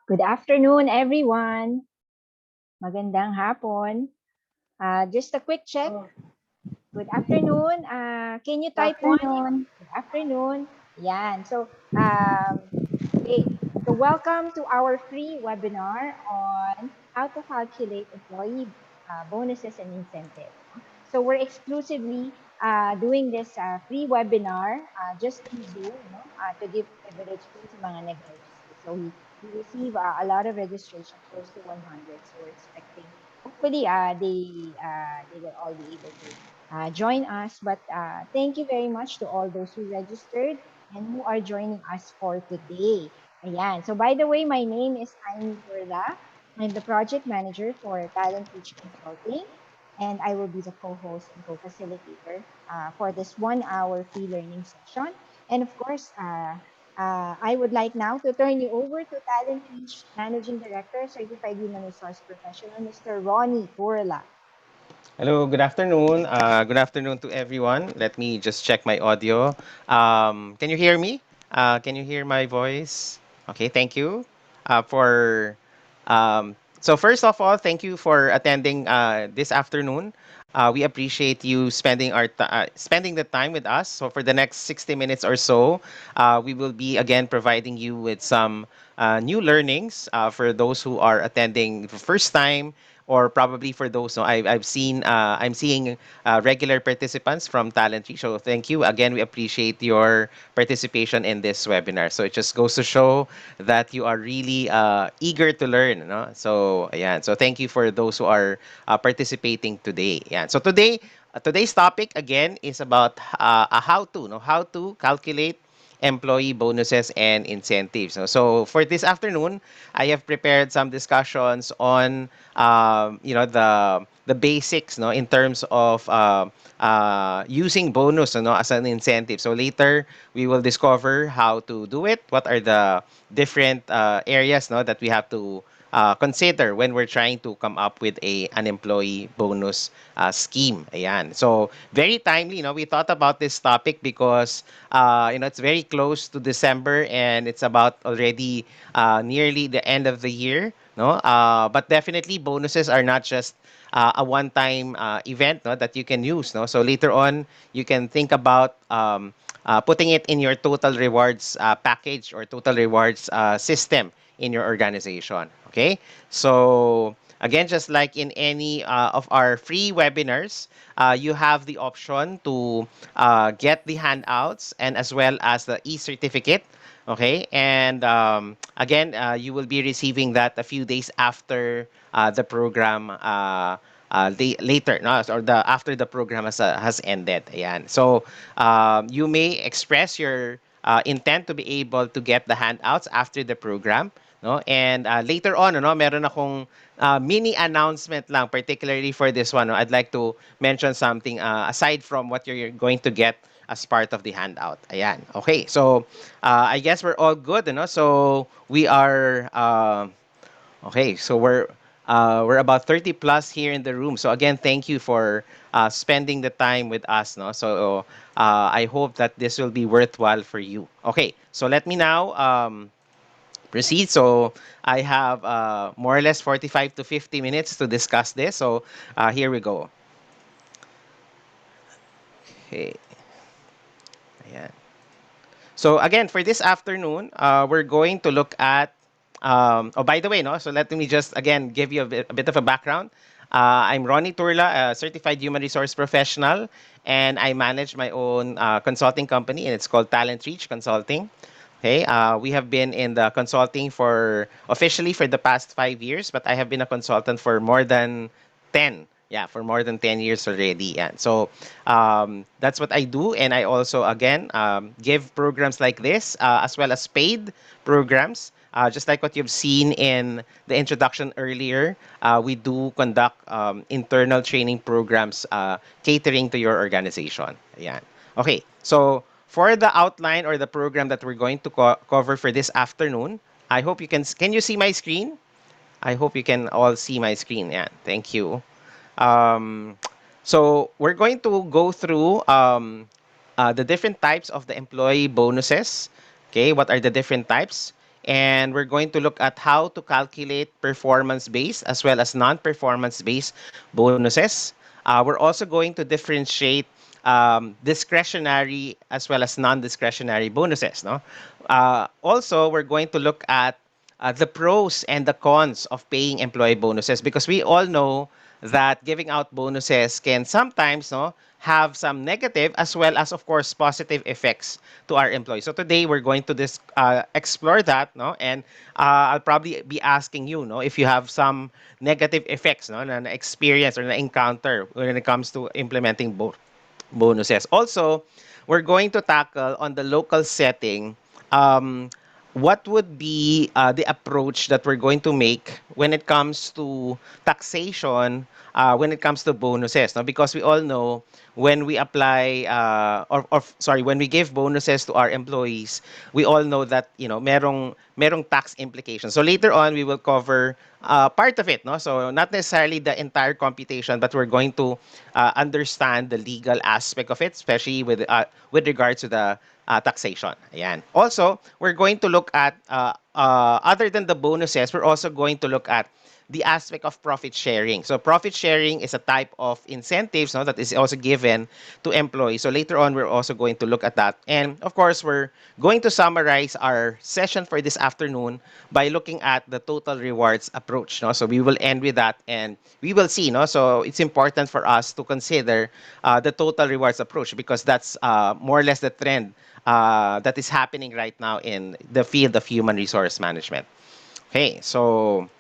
Good afternoon, everyone. Magandang hapon. Just a quick check. Good afternoon. Can you type one? Afternoon. Good afternoon. Yan. Okay. So welcome to our free webinar on how to calculate employee bonuses and incentives. So we're exclusively doing this free webinar just through Zoom, to give privilege po sa mga nag-register. So we receive a lot of registration, close to 100. So we're expecting, hopefully, they will all be able to join us. But thank you very much to all those who registered and who are joining us for today. Ayan. So by the way, my name is Aimee Turla. I'm the project manager for Talent Reach Consulting, and I will be the co-host and co-facilitator for this 1 hour free learning session. And of course, I would like now to turn you over to Talent Reach Managing Director, Certified Human Resource Professional, Mr. Ronnie Turla. Hello, good afternoon. Good afternoon to everyone. Let me just check my audio. Can you hear me? Can you hear my voice? Okay, thank you for. So first of all, thank you for attending this afternoon. We appreciate you spending the time with us. So for the next 60 minutes or so, we will be again providing you with some new learnings for those who are attending the first time, or probably for those. No, I'm seeing regular participants from Talent Tree. So thank you again. We appreciate your participation in this webinar. So it just goes to show that you are really eager to learn. No? So yeah. So thank you for those who are participating today. Yeah. So today's topic again is about a how to, no, how to calculate employee bonuses and incentives. So for this afternoon, I have prepared some discussions on the basics, no, in terms of using bonus, as an incentive. So later we will discover how to do it. What are the different areas, no, that we have to consider when we're trying to come up with an employee bonus scheme. Ayan. So very timely. We thought about this topic because it's very close to December and it's about already nearly the end of the year. No, but definitely bonuses are not just a one-time event, no, that you can use. No, so later on you can think about putting it in your total rewards package or total rewards system in your organization. Okay, so again, just like in any of our free webinars, you have the option to get the handouts and as well as the e-certificate. Okay, and again, you will be receiving that a few days after the program. Later, no, or the after the program has ended. Ayan. So you may express your intent to be able to get the handouts after the program, no, and later on, no, meron akong mini announcement lang, particularly for this one. No? I'd like to mention something aside from what you're going to get as part of the handout. Ayan. Okay, so I guess we're all good, so we are okay, so we're about 30 plus here in the room. So again, thank you for spending the time with us. No, so I hope that this will be worthwhile for you. Okay, so let me now proceed. So I have more or less 45 to 50 minutes to discuss this. So here we go. Okay. Ayan. So again, for this afternoon, we're going to look at. Oh, by the way, no. So let me just again give you a bit of a background. I'm Ronnie Turla, a certified human resource professional, and I manage my own consulting company, and it's called Talent Reach Consulting. Okay, we have been in the consulting for officially for the past 5 years, but I have been a consultant for more than 10. Yeah, for more than 10 years already. Yeah. So that's what I do. And I also, again, give programs like this, as well as paid programs. Just like what you've seen in the introduction earlier, we do conduct internal training programs catering to your organization. Yeah. Okay, so for the outline or the program that we're going to cover for this afternoon, I hope you can you see my screen? I hope you can all see my screen. Yeah, thank you. Um, so we're going to go through the different types of the employee bonuses. Okay, what are the different types? and we're going to look at how to calculate performance-based as well as non-performance-based bonuses. We're also going to differentiate discretionary as well as non-discretionary bonuses. No, also we're going to look at the pros and the cons of paying employee bonuses because we all know that giving out bonuses can sometimes have some negative as well as of course positive effects to our employees. So today we're going to explore that, and I'll probably be asking you, if you have some negative effects, na experience or na encounter when it comes to implementing bonuses. Also, we're going to tackle on the local setting um, what would be the approach that we're going to make when it comes to taxation, when it comes to bonuses. No? Because we all know when we apply, or sorry, when we give bonuses to our employees, we all know that merong tax implications. So later on, we will cover part of it. No, so not necessarily the entire computation, but we're going to understand the legal aspect of it, especially with regards to the taxation. Ayan. Also, we're going to look at, other than the bonuses, we're also going to look at the aspect of profit sharing. So profit sharing is a type of incentives, that is also given to employees. So later on, we're also going to look at that. And of course, we're going to summarize our session for this afternoon by looking at the total rewards approach. No? So we will end with that and we will see. No? So it's important for us to consider the total rewards approach because that's more or less the trend that is happening right now in the field of human resource management. Okay, so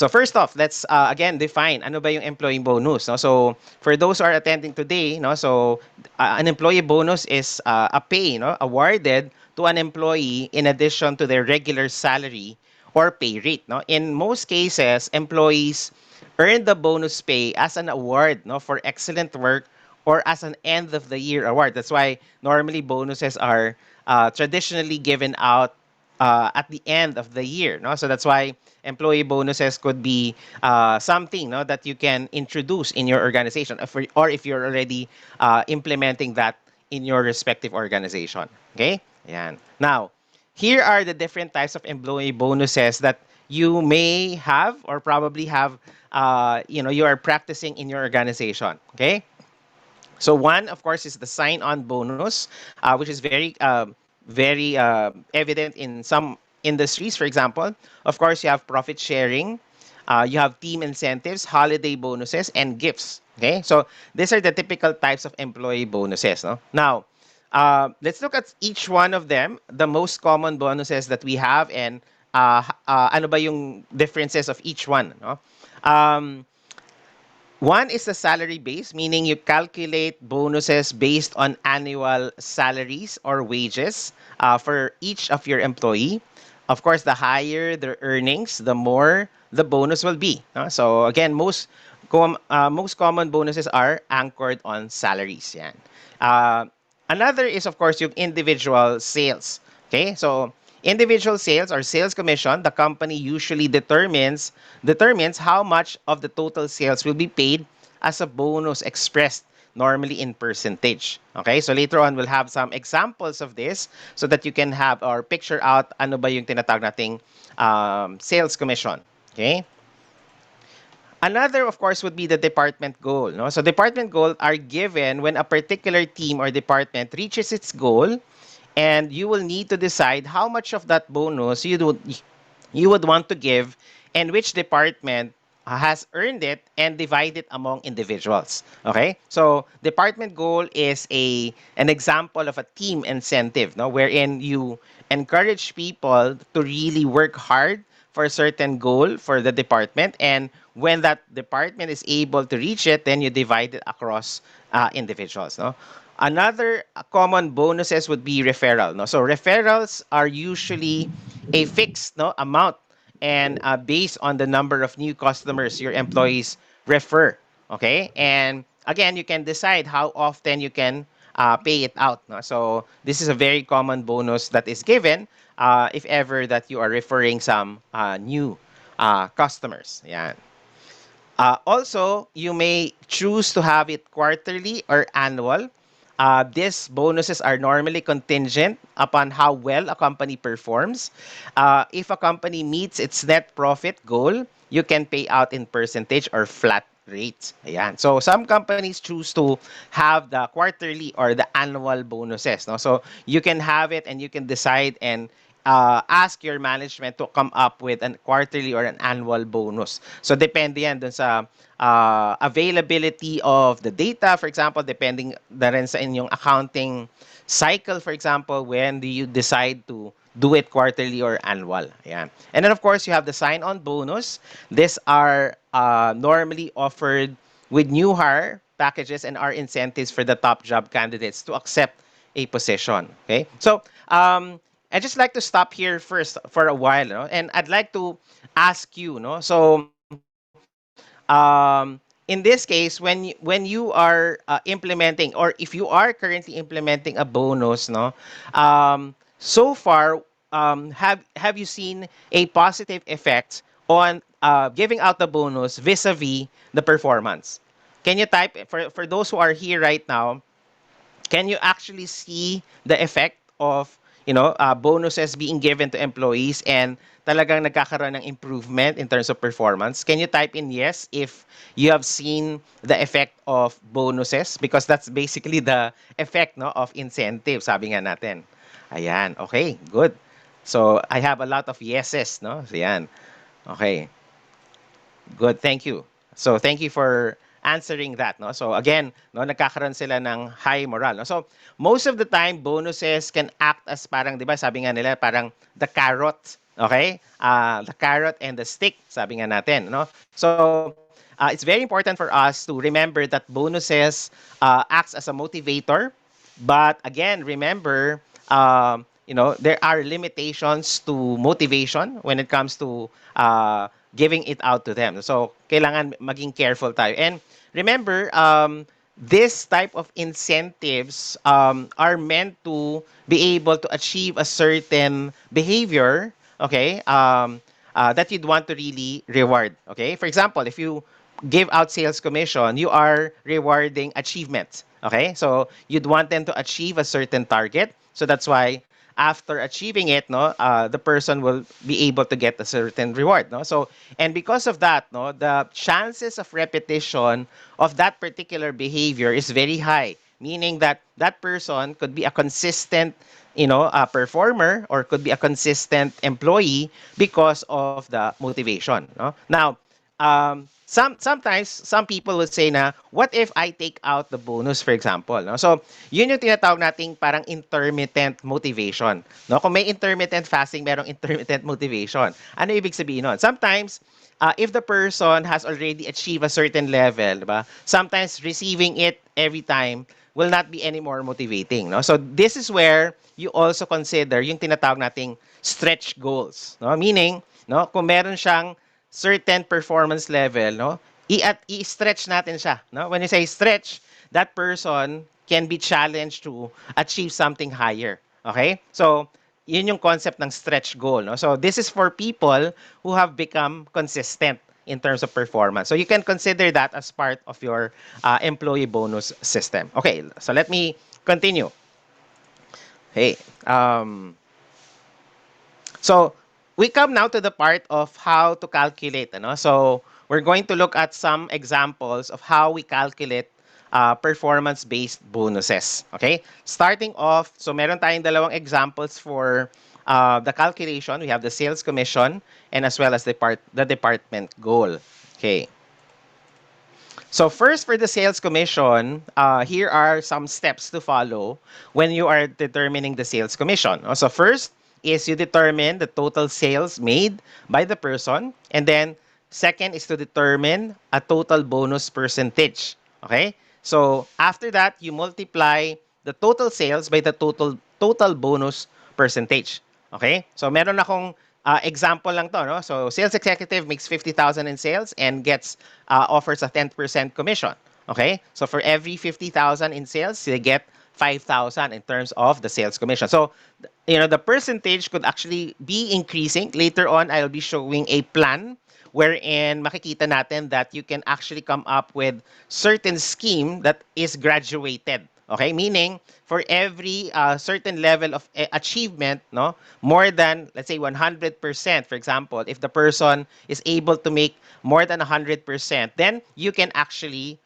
first off, let's again define ano ba yung employee bonus. No? So for those who are attending today, so an employee bonus is a pay awarded to an employee in addition to their regular salary or pay rate. No? In most cases, employees earn the bonus pay as an award for excellent work or as an end of the year award. That's why normally bonuses are traditionally given out at the end of the year. No? So that's why employee bonuses could be something that you can introduce in your organization, or if you're already implementing that in your respective organization. Okay? Yan. Now, here are the different types of employee bonuses that you may have or probably have, you are practicing in your organization. Okay? So one, of course, is the sign-on bonus, which is very evident in some industries. For example, of course, you have profit sharing, you have team incentives, holiday bonuses, and gifts. Okay, so these are the typical types of employee bonuses. No? Now, let's look at each one of them, the most common bonuses that we have, and ano ba yung differences of each one. No? Um, One is the salary base, meaning you calculate bonuses based on annual salaries or wages for each of your employee. Of course, the higher the earnings, the more the bonus will be. No? So again, most common bonuses are anchored on salaries. Yan. Uh, Another is, of course, yung individual sales. Okay, so individual sales or sales commission, the company usually determines how much of the total sales will be paid as a bonus expressed normally in percentage. Okay, so later on we'll have some examples of this so that you can have or picture out ano ba yung tinatawag nating sales commission. Okay. Another, of course, would be the department goal. No? So department goals are given when a particular team or department reaches its goal, and you will need to decide how much of that bonus you would want to give and which department has earned it and divide it among individuals. Okay? So department goal is an example of a team incentive, no, wherein you encourage people to really work hard for a certain goal for the department, and when that department is able to reach it, then you divide it across individuals. No? Another common bonuses would be referral. No? So referrals are usually a fixed amount and based on the number of new customers your employees refer. Okay, and again, you can decide how often you can pay it out. No? So this is a very common bonus that is given if ever that you are referring some new customers. Yeah. Also, you may choose to have it quarterly or annual. These bonuses are normally contingent upon how well a company performs. If a company meets its net profit goal, you can pay out in percentage or flat rates. Ayan. So some companies choose to have the quarterly or the annual bonuses. No? So you can have it and you can decide and ask your management to come up with a quarterly or an annual bonus. So depende yan dun sa availability of the data, for example, depending na rin sa inyong accounting cycle, for example, when do you decide to do it quarterly or annual. Ayan. And then, of course, you have the sign-on bonus. These are normally offered with new hire packages and are incentives for the top job candidates to accept a position. Okay, so I just like to stop here first for a while, no? And I'd like to ask you, no? So in this case, when you are implementing, or if you are currently implementing a bonus, no, so far, have you seen a positive effect on giving out the bonus vis-a-vis the performance? Can you type for those who are here right now? Can you actually see the effect of bonuses being given to employees and talagang nagkakaroon ng improvement in terms of performance? Can you type in yes if you have seen the effect of bonuses? Because that's basically the effect, no, of incentive, sabi nga natin. Ayan, okay, good. So I have a lot of yeses, no? So yan. Okay. Good, thank you. So thank you for answering that, no. So again, no, nagkakaroon sila ng high morale, no. So most of the time bonuses can act as parang 'di ba, sabi nga nila parang the carrot, okay? The carrot and the stick, sabi nga natin, no. So it's very important for us to remember that bonuses acts as a motivator, but again, remember, there are limitations to motivation when it comes to giving it out to them. So, kailangan maging careful tayo. And remember, this type of incentives are meant to be able to achieve a certain behavior, okay, that you'd want to really reward. Okay, for example, if you give out sales commission, you are rewarding achievements. Okay, so you'd want them to achieve a certain target. So that's why after achieving it, no, the person will be able to get a certain reward, no. So and because of that, no, the chances of repetition of that particular behavior is very high. Meaning that that person could be a consistent, a performer or could be a consistent employee because of the motivation. No? Now, sometimes some people would say na, what if I take out the bonus, for example? No? So, yun yung tinatawag nating parang intermittent motivation. No? Kung may intermittent fasting, merong intermittent motivation. Ano ibig sabihin nun? Sometimes, if the person has already achieved a certain level, diba? Sometimes receiving it every time will not be any more motivating. No? So this is where you also consider yung tinatawag nating stretch goals. No? Meaning, no, kung meron siyang certain performance level, no, i-stretch natin siya. No? When you say stretch, that person can be challenged to achieve something higher. Okay? So, yun yung concept ng stretch goal. No? So, this is for people who have become consistent in terms of performance. So, you can consider that as part of your employee bonus system. Okay, so let me continue. Hey, so we come now to the part of how to calculate. Ano? So we're going to look at some examples of how we calculate performance-based bonuses. Okay? Starting off, so meron tayong dalawang examples for the calculation. We have the sales commission and as well as the department goal. Okay. So first, for the sales commission, here are some steps to follow when you are determining the sales commission. So first is you determine the total sales made by the person, and then second is to determine a total bonus percentage. Okay? So after that, you multiply the total sales by the total bonus percentage. Okay? So meron akong example lang to, no? So sales executive makes 50,000 in sales and gets offers a 10% commission. Okay? So for every 50,000 in sales, they get 5,000 in terms of the sales commission. So the percentage could actually be increasing. Later on, I'll be showing a plan wherein makikita natin that you can actually come up with certain scheme that is graduated. Okay, meaning for every certain level of achievement, no, more than let's say 100%, for example, if the person is able to make more than 100%, then you can actually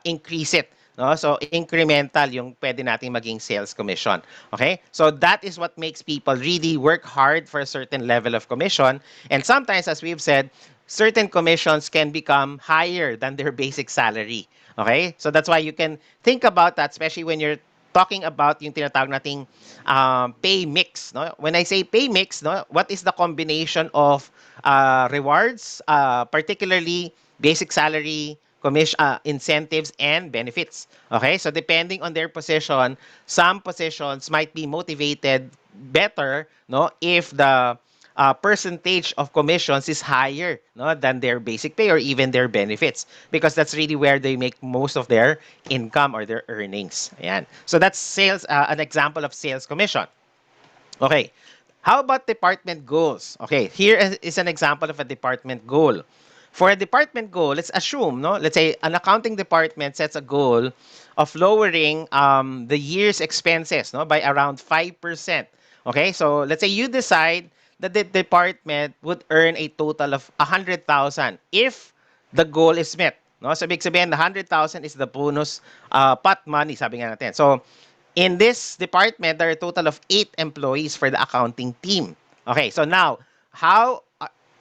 increase it. No? So incremental yung pwede nating maging sales commission. Okay? So that is what makes people really work hard for a certain level of commission. And sometimes, as we've said, certain commissions can become higher than their basic salary. Okay? So that's why you can think about that, especially when you're talking about yung tinatawag nating pay mix. No? When I say pay mix, no, what is the combination of rewards, particularly basic salary, commission, incentives, and benefits. Okay, so depending on their position, some positions might be motivated better, no, if the percentage of commissions is higher, no, than their basic pay or even their benefits, because that's really where they make most of their income or their earnings. Ayan. So that's sales, an example of sales commission. Okay. How about department goals? Okay, here is an example of a department goal. For a department goal, let's assume, no, let's say an accounting department sets a goal of lowering the year's expenses, no, by around 5%. Okay, so let's say you decide that the department would earn a total of 100,000 if the goal is met. No? So, big sabihin, the 100,000 is the bonus pot money, sabi nga natin. So, in this department, there are a total of 8 employees for the accounting team. Okay, so now, how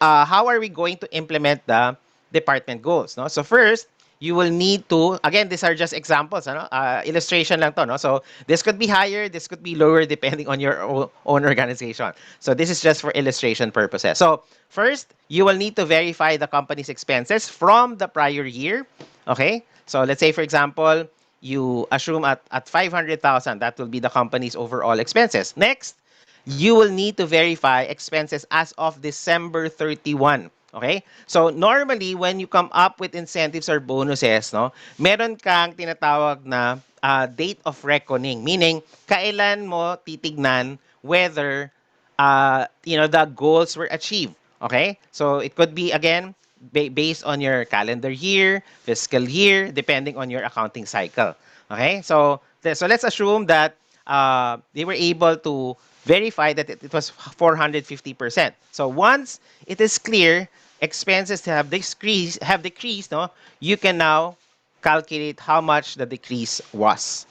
are we going to implement the department goals? No? So first, you will need to, again, these are just examples, ano? Illustration lang to. No? So this could be higher, this could be lower depending on your own organization. So this is just for illustration purposes. So first, you will need to verify the company's expenses from the prior year. Okay, so let's say, for example, you assume at 500,000, that will be the company's overall expenses. Next, you will need to verify expenses as of December 31. Okay? So normally when you come up with incentives or bonuses, no, meron kang tinatawag na date of reckoning, meaning kailan mo titignan whether the goals were achieved. Okay? So it could be again based on your calendar year, fiscal year, depending on your accounting cycle. Okay? So let's assume that they were able to verify that it was 450%. So once it is clear expenses have decreased, no, you can now calculate how much the decrease was.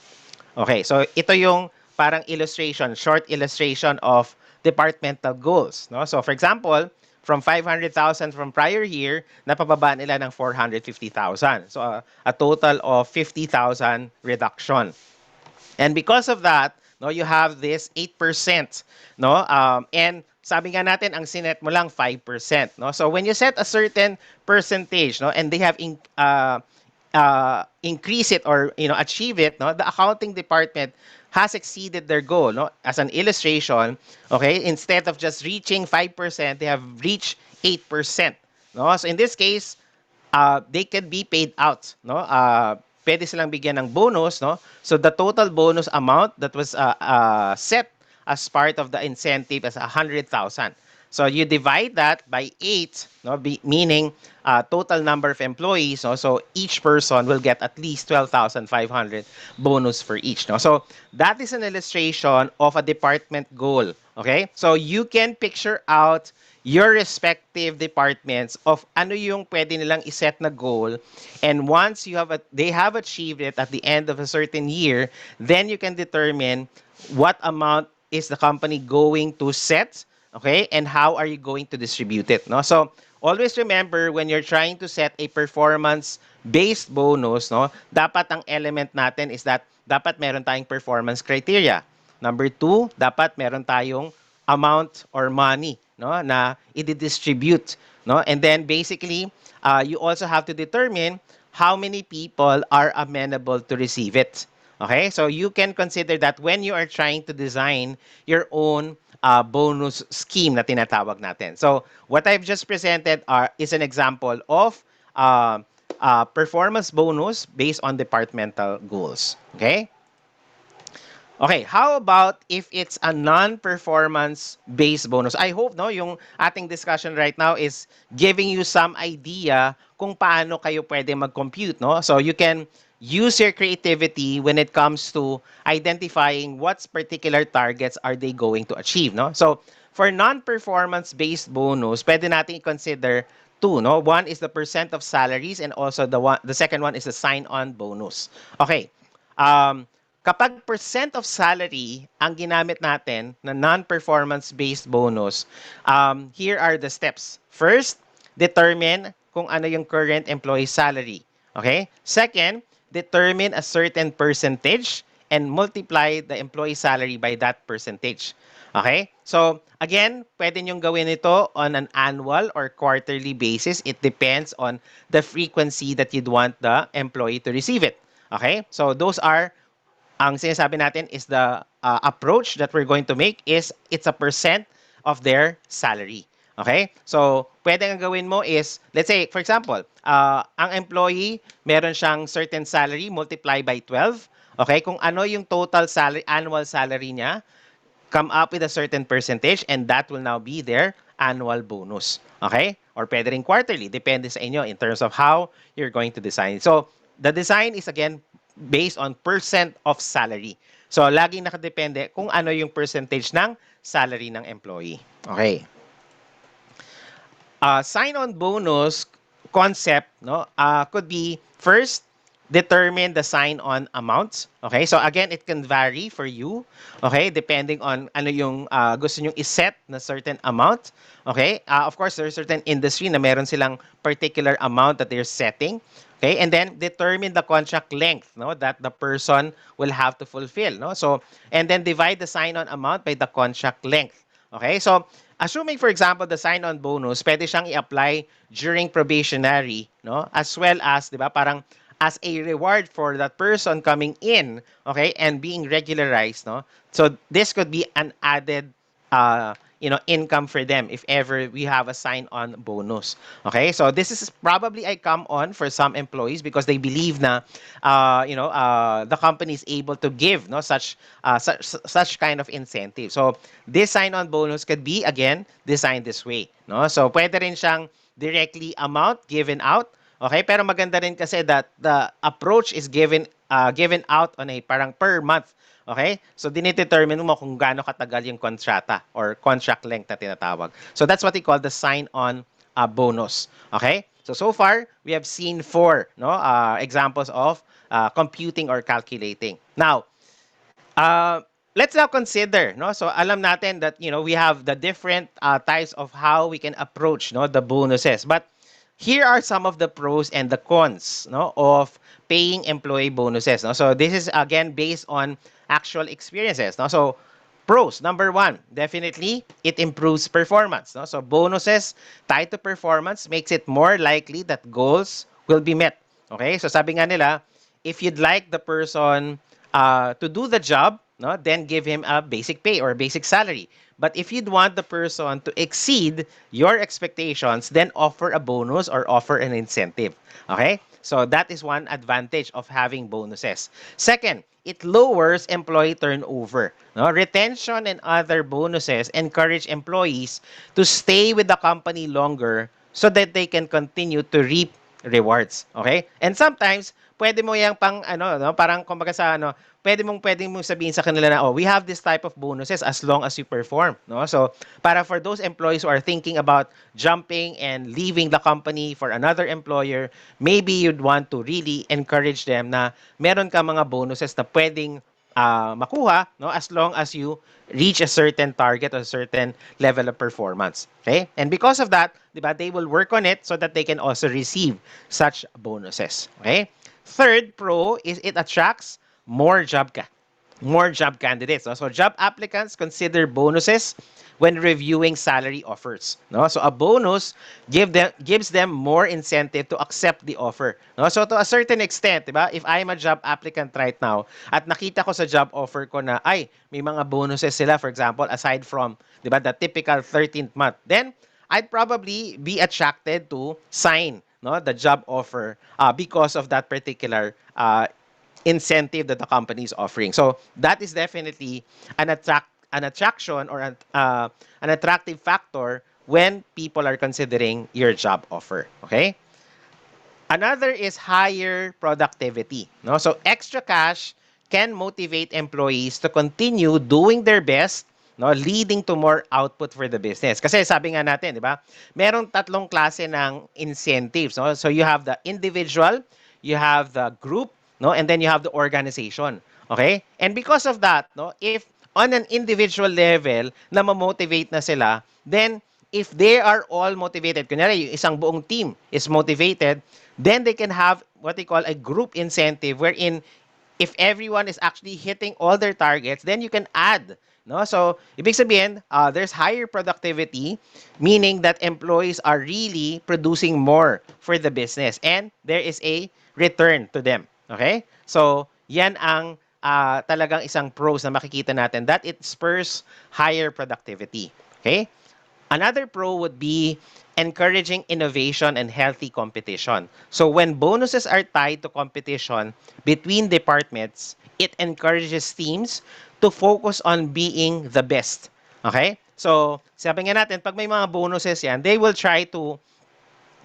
Okay, so ito yung parang illustration, short illustration of departmental goals. No? So for example, from 500,000 from prior year, napababa nila ng 450,000. So a total of 50,000 reduction. And because of that, no, you have this 8%, no? And sabi nga natin ang sinet mo lang 5%, no? So when you set a certain percentage, no, and they have increase it or achieve it, no, the accounting department has exceeded their goal, no? As an illustration, okay, instead of just reaching 5%, they have reached 8%, no? So in this case, they can be paid out, no? Pwede silang bigyan ng bonus, no? So the total bonus amount that was set as part of the incentive is 100,000. So you divide that by 8, no? Meaning total number of employees, no? So each person will get at least 12,500 bonus for each, no? So that is an illustration of a department goal, okay? So you can picture out your respective departments of ano yung pwede nilang iset na goal, and once they have achieved it at the end of a certain year, then you can determine what amount is the company going to set, okay, and how are you going to distribute it, no? So always remember, when you're trying to set a performance based bonus, no, dapat ang element natin is that dapat meron tayong performance criteria. Number two, dapat meron tayong amount or money, no, na i-distribute, no? And then basically, you also have to determine how many people are amenable to receive it. Okay? So you can consider that when you are trying to design your own bonus scheme na tinatawag natin. So what I've just presented is an example of uh, performance bonus based on departmental goals. Okay? Okay, how about if it's a non-performance based bonus? I hope no yung ating discussion right now is giving you some idea kung paano kayo pwede mag-compute, no? So use your creativity when it comes to identifying what particular targets are they going to achieve, no? So, for non-performance based bonus, pwede natin i-consider two, no? One is the percent of salaries, and also the second one is the sign-on bonus. Okay. Um, Kapag percent of salary ang ginamit natin na non-performance based bonus, here are the steps. First, determine kung ano yung current employee salary. Okay? Second, determine a certain percentage and multiply the employee salary by that percentage. Okay? So, again, pwede nyong gawin ito on an annual or quarterly basis. It depends on the frequency that you'd want the employee to receive it. Okay? So, those are ang sinasabi natin is the approach that we're going to make is it's a percent of their salary. Okay? So, pwede ang gawin mo is, let's say, for example, ang employee, meron siyang certain salary, multiply by 12. Okay? Kung ano yung total salary, annual salary niya, come up with a certain percentage and that will now be their annual bonus. Okay? Or pwede rin quarterly. Depende sa inyo in terms of how you're going to design. So, the design is again based on percent of salary. So, laging nakadepende kung ano yung percentage ng salary ng employee. Okay. Sign-on bonus concept, no, could be first determine the sign-on amounts. Okay, so again, it can vary for you. Okay, depending on ano yung gusto nyong iset na certain amount. Okay, of course, there's certain industry na meron silang particular amount that they're setting. Okay, and then determine the contract length, no, that the person will have to fulfill, no. So, and then divide the sign-on amount by the contract length. Okay, so assuming for example the sign-on bonus, pwede siyang i-apply during probationary, no? As well as, 'di ba, parang as a reward for that person coming in, okay, and being regularized, no? So this could be an added income for them if ever we have a sign-on bonus. Okay, so this is probably I come on for some employees because they believe na, the company is able to give no such kind of incentive. So this sign-on bonus could be again designed this way, no? So pwede rin siyang directly amount given out. Okay, pero maganda rin kasi that the approach is given out on a parang per month. Okay? So, dinidetermine mo kung gaano katagal yung kontrata or contract length na tinatawag. So, that's what we call the sign-on bonus. Okay? So far, we have seen four no examples of computing or calculating. Now, uh, let's now consider, no? So alam natin that we have the different types of how we can approach no the bonuses. But here are some of the pros and the cons no of paying employee bonuses, no? So this is again based on actual experiences, no? So pros, number one, definitely it improves performance, no? So bonuses tied to performance makes it more likely that goals will be met. Okay? So sabi nga nila, if you'd like the person to do the job, no, then give him a basic pay or basic salary. But if you'd want the person to exceed your expectations, then offer a bonus or offer an incentive. Okay? So that is one advantage of having bonuses. Second, it lowers employee turnover. No? Retention and other bonuses encourage employees to stay with the company longer so that they can continue to reap rewards. Okay? And sometimes, pwede mo yang pang ano, no, parang kumbaga sa ano, pwede mong sabihin sa kanila na, oh, we have this type of bonuses as long as you perform, no? So, para for those employees who are thinking about jumping and leaving the company for another employer, maybe you'd want to really encourage them na meron ka mga bonuses na pwedeng makuha, no, as long as you reach a certain target or a certain level of performance. Okay? And because of that, diba, they will work on it so that they can also receive such bonuses. Okay? Third pro is it attracts more job candidates. No? So job applicants consider bonuses when reviewing salary offers. No? So a bonus gives them more incentive to accept the offer. No? So to a certain extent, diba, if I'm a job applicant right now at nakita ko sa job offer ko na ay may mga bonuses sila, for example, aside from diba, the typical 13th month, then I'd probably be attracted to sign no the job offer because of that particular incentive that the company is offering. So that is definitely an attraction or an attractive factor when people are considering your job offer. Okay. Another is higher productivity. No? So extra cash can motivate employees to continue doing their best, no, leading to more output for the business. Kasi sabi nga natin, di ba? Merong tatlong klase ng incentives, no? So you have the individual, you have the group, no, and then you have the organization. Okay? And because of that, no, if on an individual level na ma-motivate na sila, then if they are all motivated, kunyari yung isang buong team is motivated, then they can have what they call a group incentive wherein if everyone is actually hitting all their targets, then you can add. No? So, ibig sabihin, there's higher productivity, meaning that employees are really producing more for the business and there is a return to them. Okay? So, yan ang talagang isang pros na makikita natin that it spurs higher productivity. Okay? Another pro would be encouraging innovation and healthy competition. So when bonuses are tied to competition between departments, it encourages teams to focus on being the best. Okay? So, sabi nga natin, pag may mga bonuses yan, they will try to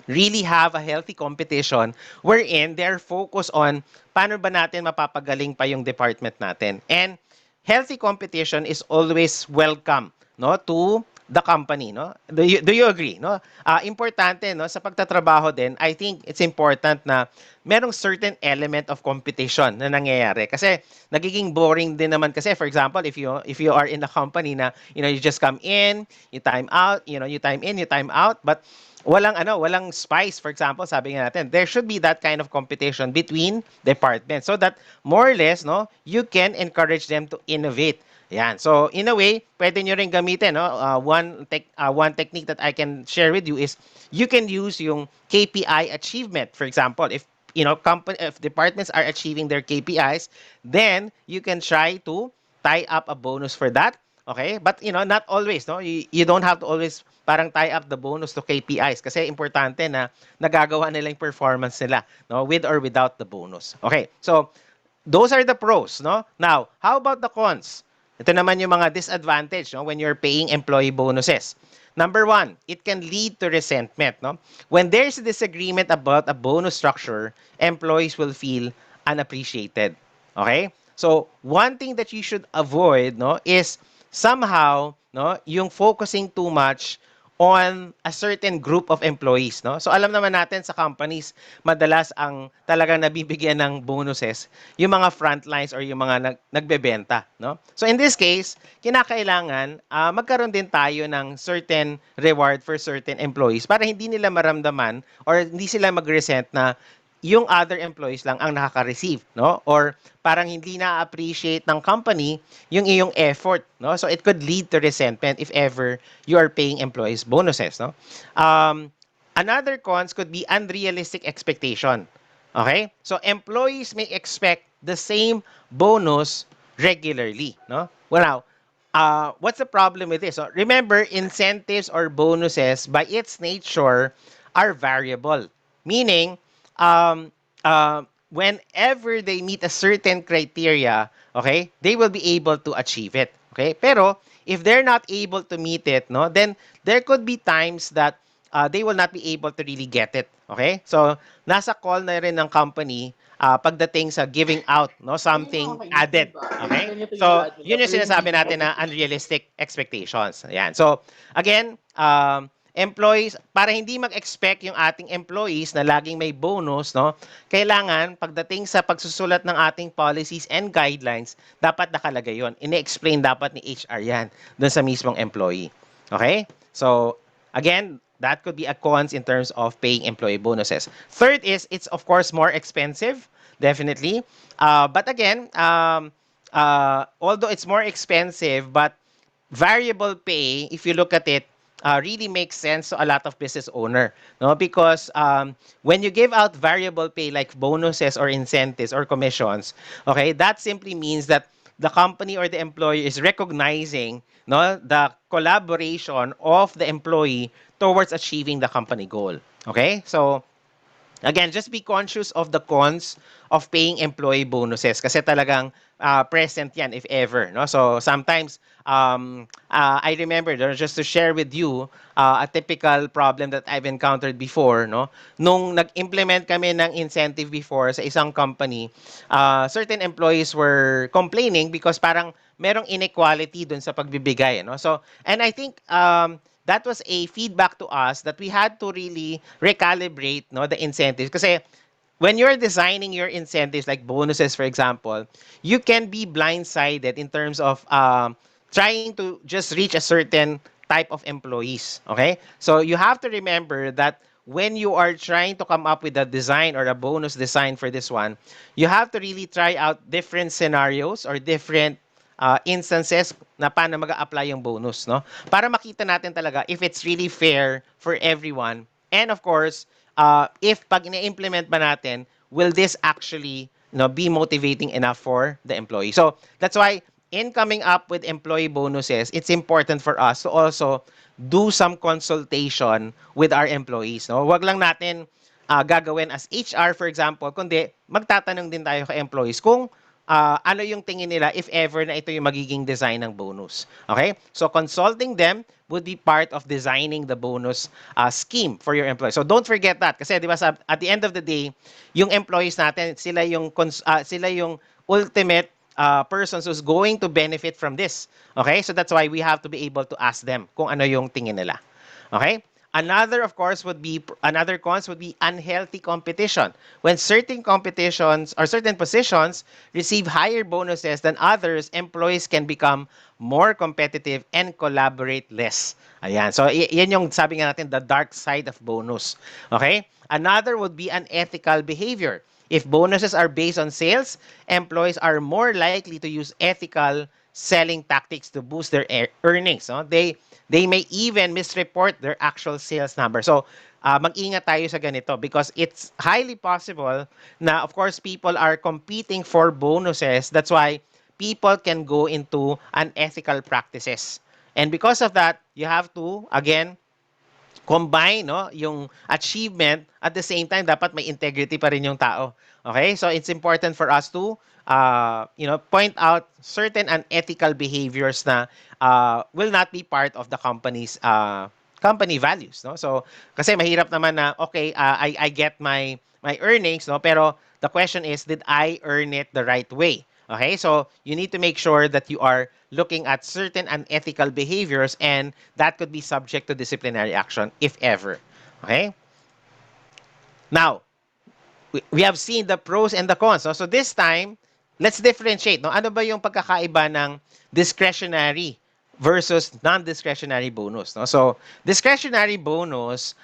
really have a healthy competition wherein they're focused on paano ba natin mapapagaling pa yung department natin. And healthy competition is always welcome, no, to the company, no? Do you agree, no? Importante, no, sa pagtatrabaho din, I think it's important na merong certain element of competition na nangyayari kasi nagiging boring din naman kasi, for example, if you are in a company na you just come in, you time out, you time in, you time out, but walang spice. For example, sabi nga natin, there should be that kind of competition between departments so that more or less, no, you can encourage them to innovate. Yan. So, in a way, pwede nyo rin gamitin, no? One technique that I can share with you is you can use yung KPI achievement. For example, if departments are achieving their KPIs, then you can try to tie up a bonus for that. Okay? But, not always, no? You don't have to always parang tie up the bonus to KPIs kasi importante na nagagawa nila yung performance nila, no? With or without the bonus. Okay. So, those are the pros, no? Now, how about the cons? Ito naman yung mga disadvantage, no, when you're paying employee bonuses. Number one, it can lead to resentment, no? When there's a disagreement about a bonus structure, employees will feel unappreciated. Okay? So, one thing that you should avoid, no, is somehow, no, yung focusing too much on a certain group of employees, no? So alam naman natin sa companies, madalas ang talagang nabibigyan ng bonuses yung mga frontlines or yung mga nagbebenta, no? So in this case, kinakailangan magkaroon din tayo ng certain reward for certain employees para hindi nila maramdaman or hindi sila mag-resent na yung other employees lang ang nakaka-receive, no? Or parang hindi na-appreciate ng company yung iyong effort, no? So it could lead to resentment if ever you are paying employees bonuses, no? Another cons could be unrealistic expectation. Okay? So employees may expect the same bonus regularly, no? Well, now, what's the problem with this? So remember, incentives or bonuses by its nature are variable, meaning whenever they meet a certain criteria, okay, they will be able to achieve it. Okay? Pero if they're not able to meet it, no, then there could be times that they will not be able to really get it. Okay? So, nasa call na rin ng company pagdating sa giving out, no, something added. Okay? So, yun yung sinasabi natin na unrealistic expectations. Ayan. So, again, employees, para hindi mag-expect yung ating employees na laging may bonus, no, kailangan pagdating sa pagsusulat ng ating policies and guidelines, dapat nakalagay yon. Ine-explain dapat ni HR yan dun sa mismong employee. Okay? So, again, that could be a cons in terms of paying employee bonuses. Third is, it's of course more expensive, definitely. But again, although it's more expensive, but variable pay, if you look at it, really makes sense to a lot of business owner, no? Because when you give out variable pay like bonuses or incentives or commissions, okay, that simply means that the company or the employer is recognizing, no, the collaboration of the employee towards achieving the company goal. Okay, so Again, just be conscious of the cons of paying employee bonuses kasi talagang present yan if ever. No? So sometimes, I remember, just to share with you, a typical problem that I've encountered before. No? Nung nag-implement kami ng incentive before sa isang company, certain employees were complaining because parang merong inequality dun sa pagbibigay. No? So, and I think that was a feedback to us that we had to really recalibrate, no, the incentives kasi when you're designing your incentives like bonuses for example, you can be blindsided in terms of trying to just reach a certain type of employees. Okay, so you have to remember that when you are trying to come up with a design or a bonus design for this one, you have to really try out different scenarios or different instances na paano mag-a-apply yung bonus, no? Para makita natin talaga if it's really fair for everyone. And of course, if pag ina-implement ba natin, will this actually, be motivating enough for the employee? So that's why in coming up with employee bonuses, it's important for us to also do some consultation with our employees. No? Wag lang natin gagawin as HR, for example, kundi magtatanong din tayo kay employees kung ano yung tingin nila if ever na ito yung magiging design ng bonus. Okay? So consulting them would be part of designing the bonus scheme for your employees. So don't forget that kasi 'di ba at the end of the day, yung employees natin sila yung ultimate persons who's going to benefit from this. Okay? So that's why we have to be able to ask them kung ano yung tingin nila. Okay? Another cons would be unhealthy competition. When certain competitions or certain positions receive higher bonuses than others, employees can become more competitive and collaborate less. Ayan. So, yan yung sabi nga natin, the dark side of bonus. Okay? Another would be unethical behavior. If bonuses are based on sales, employees are more likely to use ethical selling tactics to boost their earnings. No? They may even misreport their actual sales number. So, mag-ingat tayo sa ganito because it's highly possible na, of course, people are competing for bonuses. That's why people can go into unethical practices. And because of that, you have to, again, combine, no, yung achievement at the same time dapat may integrity pa rin yung tao. Okay? So it's important for us to point out certain unethical behaviors na will not be part of the company's company values, no? So kasi mahirap naman na okay, I get my earnings, no, pero the question is did I earn it the right way? Okay, so you need to make sure that you are looking at certain unethical behaviors and that could be subject to disciplinary action if ever. Okay, now we have seen the pros and the cons. No? So this time, let's differentiate. No? Ano ba yung pagkakaiba ng discretionary versus non-discretionary bonus? No? So discretionary bonus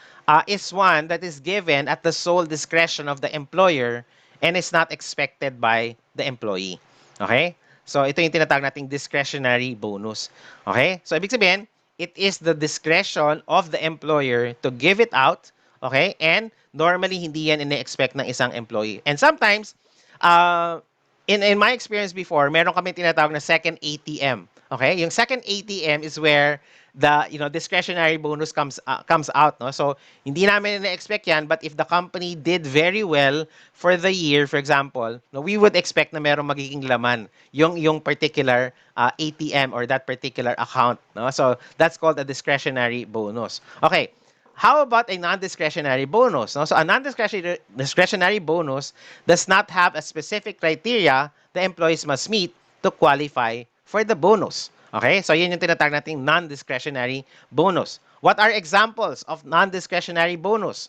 is one that is given at the sole discretion of the employer and is not expected by the employee. Okay? So ito yung tinatawag nating discretionary bonus. Okay? So ibig sabihin, it is the discretion of the employer to give it out. Okay? And normally, hindi yan ine-expect ng isang employee. And sometimes, uh, in my experience before, meron kami tinatawag na second ATM. Okay? Yung second ATM is where the discretionary bonus comes out, no? So hindi namin na-expect yan, but if the company did very well for the year, for example, no, we would expect na merong magiging laman yung particular ATM or that particular account, no? So that's called a discretionary bonus. Okay. How about a non-discretionary bonus? No? So a non-discretionary discretionary bonus does not have a specific criteria the employees must meet to qualify for the bonus. Okay? So yun yung tinatawag nating non-discretionary bonus. What are examples of non-discretionary bonus?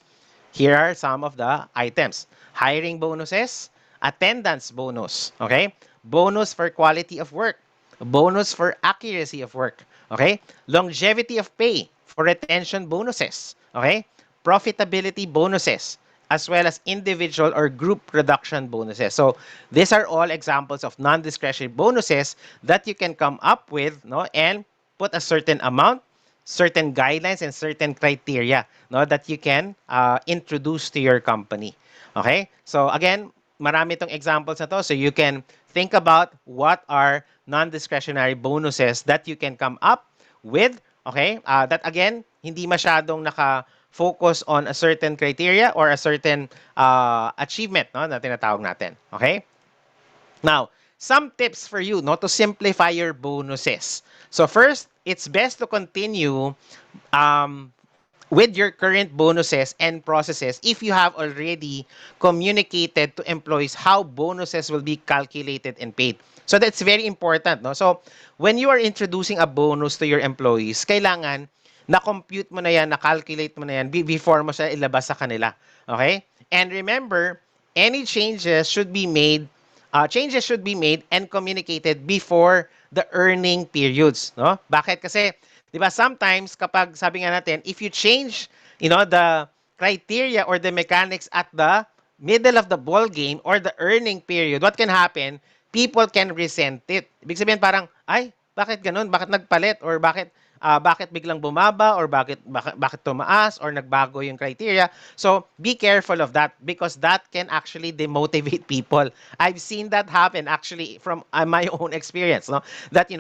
Here are some of the items. Hiring bonuses, attendance bonus, okay? Bonus for quality of work, bonus for accuracy of work, okay? Longevity of pay for retention bonuses, okay? Profitability bonuses, as well as individual or group production bonuses. So these are all examples of non-discretionary bonuses that you can come up with, no, and put a certain amount, certain guidelines, and certain criteria, no, that you can introduce to your company. Okay? So again, marami itong examples na to. So you can think about what are non-discretionary bonuses that you can come up with. Okay? That again, hindi masyadong focus on a certain criteria or a certain achievement, no, na tinatawag natin. Okay? Now, some tips for you, no, to simplify your bonuses. So first, it's best to continue um, with your current bonuses and processes if you have already communicated to employees how bonuses will be calculated and paid. So that's very important, no? So when you are introducing a bonus to your employees, kailangan na-compute mo na yan, na-calculate mo na yan before mo siya ilabas sa kanila. Okay? And remember, any changes should be made and communicated before the earning periods, no? Bakit? Kasi 'di ba sometimes kapag sabi nga natin, if you change, the criteria or the mechanics at the middle of the ball game or the earning period, what can happen? People can resent it. Ibig sabihin parang, ay, bakit ganun? Bakit nagpalit? Or bakit biglang bumaba? Or bakit tumaas? Or nagbago yung criteria? So, be careful of that because that can actually demotivate people. I've seen that happen actually from my own experience, no? That,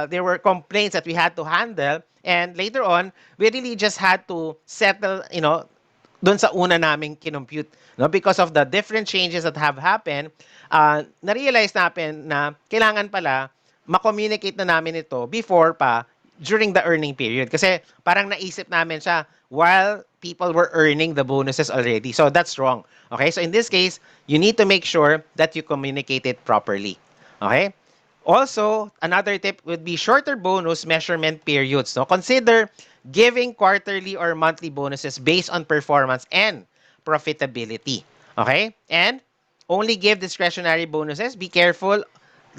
there were complaints that we had to handle and later on, we really just had to settle, doon sa una naming kinompute. No? Because of the different changes that have happened, na-realize natin na kailangan pala ma-communicate na namin ito before pa during the earning period. Kasi parang naisip namin siya while people were earning the bonuses already. So that's wrong. Okay? So in this case, you need to make sure that you communicate it properly. Okay? Also, another tip would be shorter bonus measurement periods. No? Consider giving quarterly or monthly bonuses based on performance and profitability. Okay? And only give discretionary bonuses. Be careful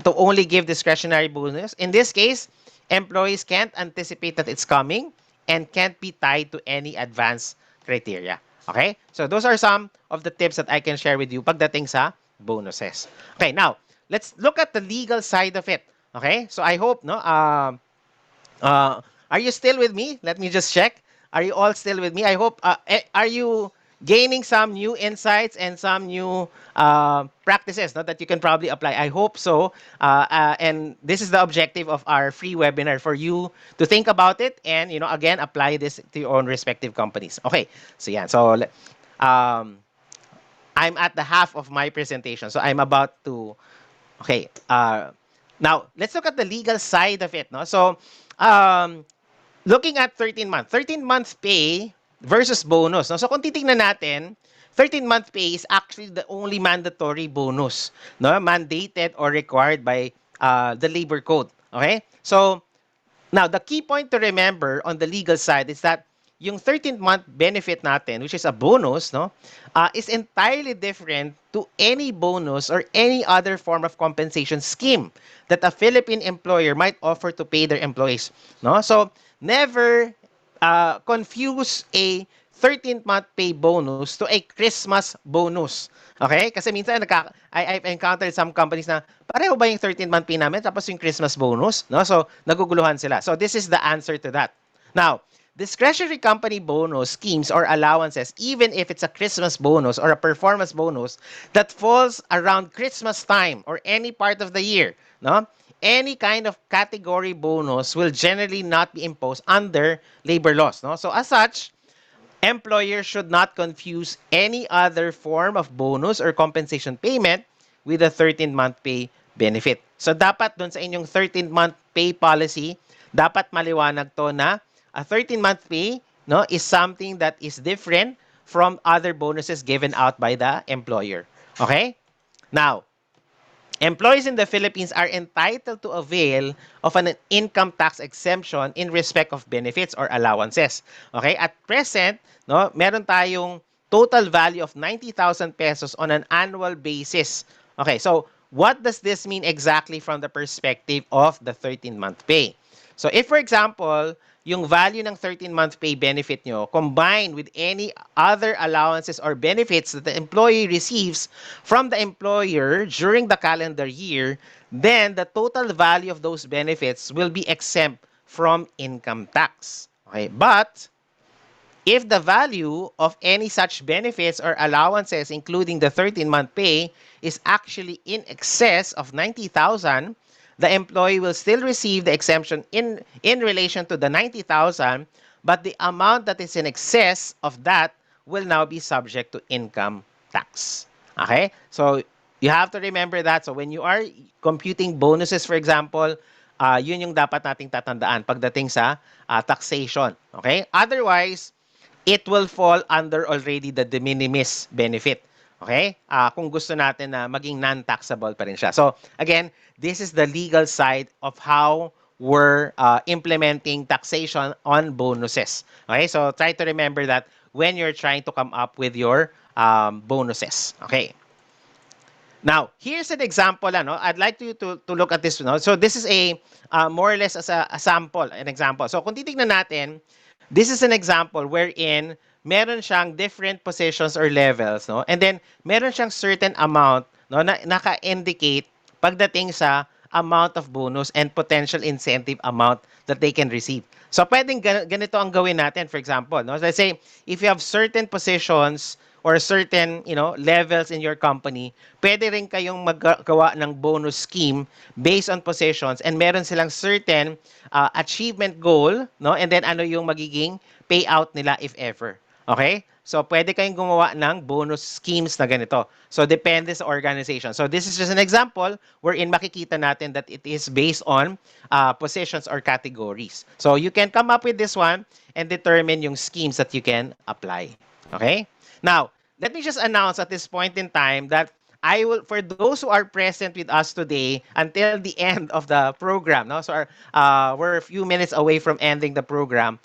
to only give discretionary bonus. In this case, employees can't anticipate that it's coming and can't be tied to any advanced criteria. Okay? So those are some of the tips that I can share with you pagdating sa bonuses. Okay, now, let's look at the legal side of it. Okay? So I hope, no, uh, are you still with me? Let me just check. Are you all still with me? I hope. Are you gaining some new insights and some new practices, no, that you can probably apply? I hope so. And this is the objective of our free webinar for you to think about it and again apply this to your own respective companies. Okay. So yeah. So um, I'm at the half of my presentation. So I'm about to. Okay. Now let's look at the legal side of it. No. So um, looking at 13 month pay versus bonus. No? So kung titingnan natin, 13-month pay is actually the only mandatory bonus, no, mandated or required by the labor code. Okay? So now, the key point to remember on the legal side is that yung 13th month benefit natin, which is a bonus, no, is entirely different to any bonus or any other form of compensation scheme that a Philippine employer might offer to pay their employees. No? So, never confuse a 13th month pay bonus to a Christmas bonus. Okay? Kasi minsan I've encountered some companies na pareho ba yung 13th month pay namin tapos yung Christmas bonus? No? So, naguguluhan sila. So, this is the answer to that. Now, discretionary company bonus schemes or allowances, even if it's a Christmas bonus or a performance bonus that falls around Christmas time or any part of the year, no? Any kind of category bonus will generally not be imposed under labor laws, no? So as such, employers should not confuse any other form of bonus or compensation payment with a 13th month pay benefit. So dapat doon sa inyong 13th month pay policy, dapat maliwanag to na a 13th month pay, no, is something that is different from other bonuses given out by the employer. Okay? Now, employees in the Philippines are entitled to avail of an income tax exemption in respect of benefits or allowances. Okay? At present, no, meron tayong total value of 90,000 pesos on an annual basis. Okay, so what does this mean exactly from the perspective of the 13th month pay? So if for example, yung value ng 13th month pay benefit nyo combined with any other allowances or benefits that the employee receives from the employer during the calendar year, then the total value of those benefits will be exempt from income tax. Okay, but if the value of any such benefits or allowances, including the 13th month pay, is actually in excess of 90,000, the employee will still receive the exemption in relation to the 90,000, but the amount that is in excess of that will now be subject to income tax. Okay? So you have to remember that. So when you are computing bonuses, for example, yun yung dapat nating tatandaan pagdating sa taxation. Okay? Otherwise, it will fall under already the de minimis benefit. Okay? Kung gusto natin na maging non-taxable pa rin siya. So, again, this is the legal side of how we're implementing taxation on bonuses. Okay? So, try to remember that when you're trying to come up with your bonuses. Okay? Now, here's an example. Ano? I'd like you to look at this. No? So, this is a more or less as a sample, an example. So, kung titignan natin, this is an example wherein meron siyang different positions or levels. No? And then, meron siyang certain amount no, na naka-indicate pagdating sa amount of bonus and potential incentive amount that they can receive. So, pwedeng ganito ang gawin natin, for example. No? Let's say, if you have certain positions or certain levels in your company, pwede rin kayong maggawa ng bonus scheme based on positions and meron silang certain achievement goal, no? And then ano yung magiging payout nila if ever. Okay? So, pwede kayong gumawa ng bonus schemes na ganito. So, depende sa organization. So, this is just an example wherein makikita natin that it is based on positions or categories. So, you can come up with this one and determine yung schemes that you can apply. Okay? Now, let me just announce at this point in time that I will, for those who are present with us today until the end of the program, no? So we're a few minutes away from ending the program.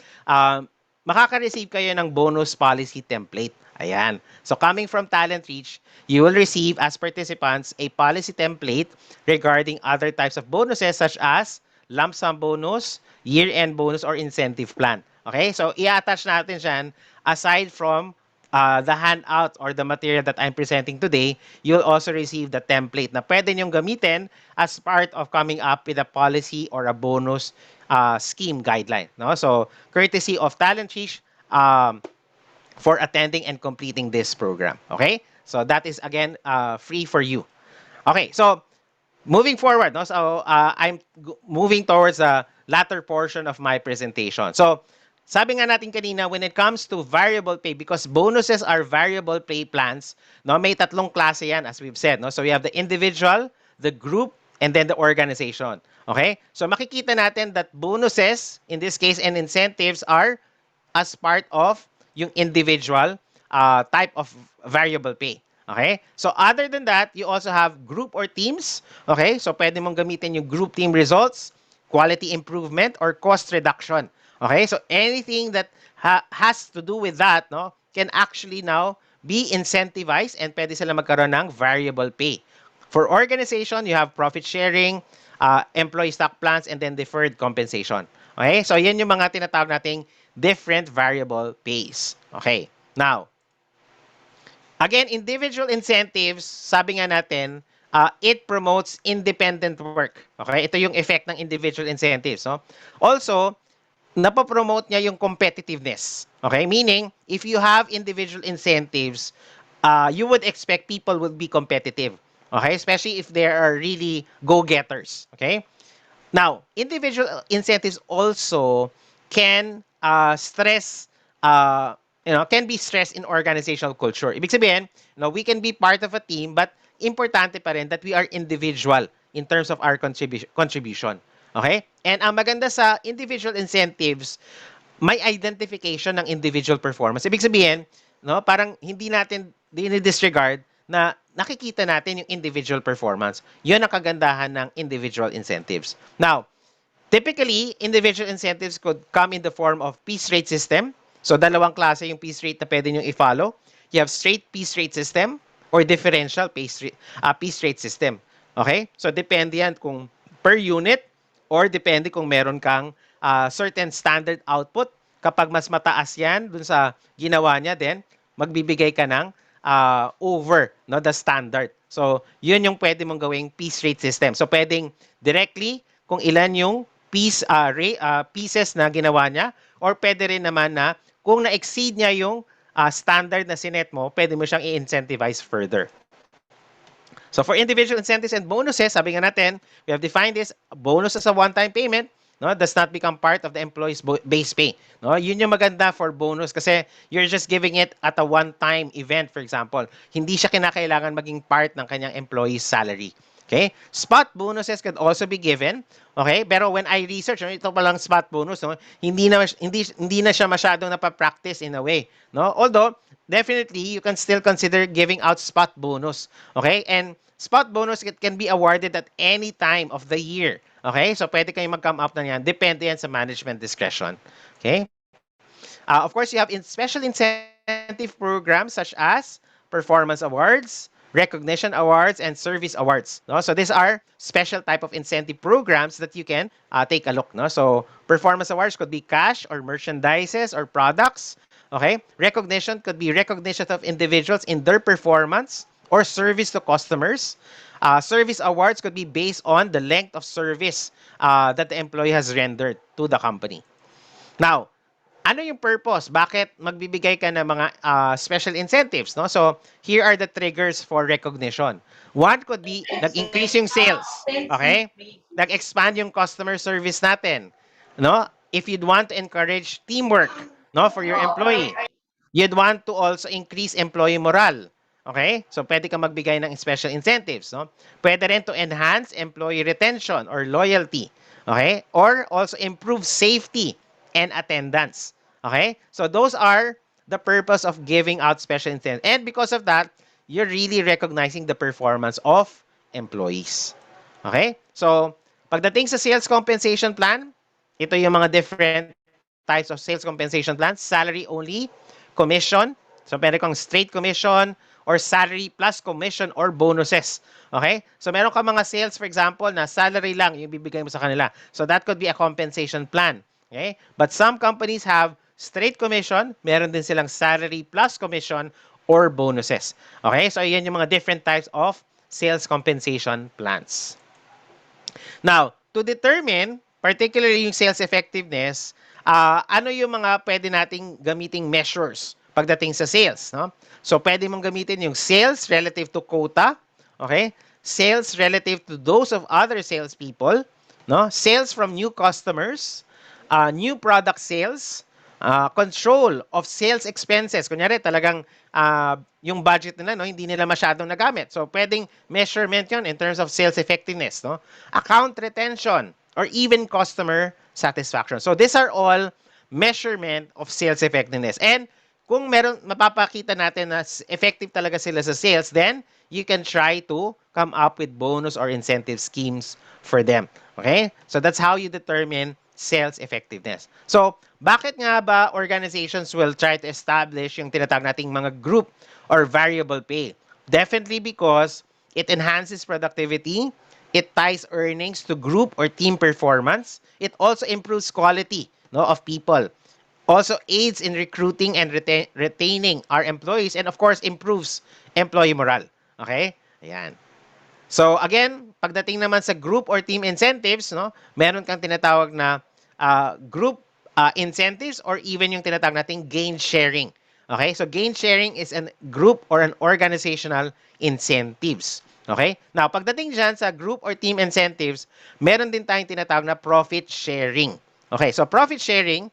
Makaka-receive kayo ng bonus policy template. Ayan. So coming from Talent Reach, you will receive as participants a policy template regarding other types of bonuses such as lump sum bonus, year-end bonus, or incentive plan. Okay? So i-attach natin siyan aside from the handout or the material that I'm presenting today, you'll also receive the template na pwede nyong gamitin as part of coming up with a policy or a bonus scheme guideline. No? So, courtesy of Talent Fish for attending and completing this program. Okay? So, that is again free for you. Okay, so moving forward, no? So I'm moving towards the latter portion of my presentation. So, sabi nga natin kanina, when it comes to variable pay, because bonuses are variable pay plans, no, may tatlong klase yan, as we've said. No? So, we have the individual, the group, and then the organization. Okay? So, makikita natin that bonuses, in this case, and incentives are as part of yung individual type of variable pay. Okay? So other than that, you also have group or teams. Okay? So pwede mong gamitin yung group team results, quality improvement, or cost reduction. Okay? So anything that has to do with that, no, can actually now be incentivized and pwede sila magkaroon ng variable pay. For organization, you have profit sharing, employee stock plans, and then deferred compensation. Okay? So yan yung mga tinatawag nating different variable pays. Okay? Now, again, individual incentives, sabi nga natin, it promotes independent work. Okay? Ito yung effect ng individual incentives. No? Also, napopromote niya yung competitiveness. Okay? Meaning, if you have individual incentives, you would expect people will be competitive. Okay? Especially if they are really go-getters. Okay? Now, individual incentives also can stress, can be stress in organizational culture. Ibig sabihin, we can be part of a team, but importante pa rin that we are individual in terms of our contribution. Okay? And ang maganda sa individual incentives, may identification ng individual performance. Ibig sabihin, parang hindi natin disregard na nakikita natin yung individual performance. Yun ang kagandahan ng individual incentives. Now, typically, individual incentives could come in the form of piece rate system. So, dalawang klase yung piece rate na pwede nyo i-follow. You have straight piece rate system or differential piece rate system. Okay? So, depende yan kung per unit or depende kung meron kang certain standard output. Kapag mas mataas yan dun sa ginawa niya, then magbibigay ka ng over the standard. So, yun yung pwede mong gawing piece rate system. So, pwedeng directly kung ilan yung pieces na ginawa niya or pwede rin naman na kung na-exceed niya yung standard na sinet mo, pwede mo siyang i-incentivize further. So for individual incentives and bonuses, sabi nga natin, we have defined this bonus as a one-time payment no, does not become part of the employee's base pay. No, yun yung maganda for bonus kasi you're just giving it at a one-time event, for example. Hindi siya kinakailangan maging part ng kanyang employee's salary. Okay? Spot bonuses could also be given. Okay? Pero when I research, no, ito palang spot bonus, no, hindi na siya masyadong napapractice in a way, no? Although definitely you can still consider giving out spot bonus. Okay? And spot bonus can be awarded at any time of the year. Okay? So pwede kayong mag-come up na yan. Depende yan sa management discretion. Okay? Of course, you have special incentive programs such as performance awards, recognition awards, and service awards. No? So these are special type of incentive programs that you can take a look. No? So performance awards could be cash or merchandises or products. Okay? Recognition could be recognition of individuals in their performance or service to customers. Service awards could be based on the length of service that the employee has rendered to the company. Now, ano yung purpose? Bakit magbibigay ka ng mga special incentives? No? So, here are the triggers for recognition. One could be, nag-increase yung sales. Okay? Nag-expand yung customer service natin. No? If you'd want to encourage teamwork, no, for your employee, you'd want to also increase employee morale. Okay? So, pwede ka magbigay ng special incentives. No? Pwede rin to enhance employee retention or loyalty. Okay? Or also improve safety and attendance. Okay? So, those are the purpose of giving out special incentives. And because of that, you're really recognizing the performance of employees. Okay? So, pagdating sa sales compensation plan, ito yung mga different types of sales compensation plans. Salary only, commission. So, pwede kong straight commission or salary plus commission or bonuses. Okay? So, meron ka mga sales, for example, na salary lang yung bibigay mo sa kanila. So, that could be a compensation plan. Okay? But some companies have straight commission. Meron din silang salary plus commission or bonuses. Okay? So, yan yung mga different types of sales compensation plans. Now, to determine, particularly yung sales effectiveness, ano yung mga pwede nating gamiting measures pagdating sa sales, no? So, pwede mong gamitin yung sales relative to quota, okay? Sales relative to those of other salespeople, no? Sales from new customers, new product sales, control of sales expenses. Kunyari, talagang yung budget nila, no, hindi nila masyadong nagamit. So, pwedeng measurement yun in terms of sales effectiveness. No? Account retention or even customer satisfaction. So, these are all measurement of sales effectiveness. And kung meron, mapapakita natin na effective talaga sila sa sales, then you can try to come up with bonus or incentive schemes for them. Okay? So that's how you determine sales effectiveness. So, bakit nga ba organizations will try to establish yung tinatawag nating mga group or variable pay? Definitely because it enhances productivity, it ties earnings to group or team performance, it also improves quality, no, of people, also aids in recruiting and retaining our employees, and of course improves employee morale. Okay? Ayan. So again, pagdating naman sa group or team incentives, no, meron kang tinatawag na group incentives or even yung tinatawag nating gain sharing. Okay? So gain sharing is a group or an organizational incentives. Okay? Now, pagdating dyan sa group or team incentives, meron din tayong tinatawag na profit sharing. Okay, so profit sharing,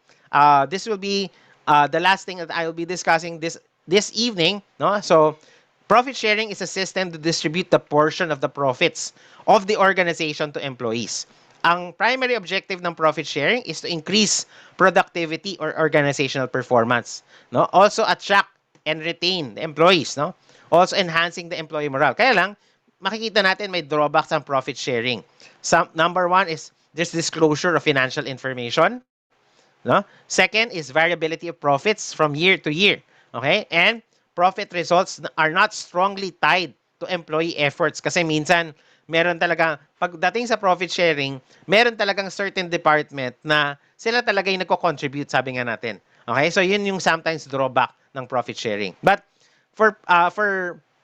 this will be the last thing that I will be discussing this evening. No? So profit sharing is a system to distribute the portion of the profits of the organization to employees. Ang primary objective ng profit sharing is to increase productivity or organizational performance. No? Also attract and retain the employees. No? Also enhancing the employee morale. Kaya lang, makikita natin may drawbacks ang profit sharing. Number one is there's disclosure of financial information. No? Second is variability of profits from year to year. Okay? And profit results are not strongly tied to employee efforts kasi minsan meron talaga, pagdating sa profit sharing, meron talagang certain department na sila talaga yung nagko-contribute, sabi nga natin. Okay? So yun yung sometimes drawback ng profit sharing. But for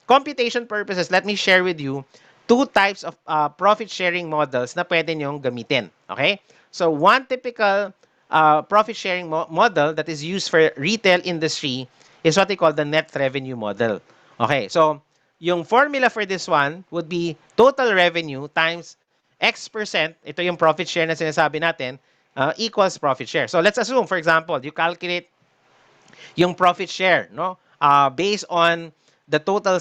computation purposes, let me share with you two types of profit sharing models na pwede nyong gamitin. Okay? So one typical profit sharing model that is used for retail industry is what they call the net revenue model. Okay, so yung formula for this one would be total revenue times X percent, ito yung profit share na sinasabi natin, equals profit share. So let's assume, for example, you calculate yung profit share, no? Based on the total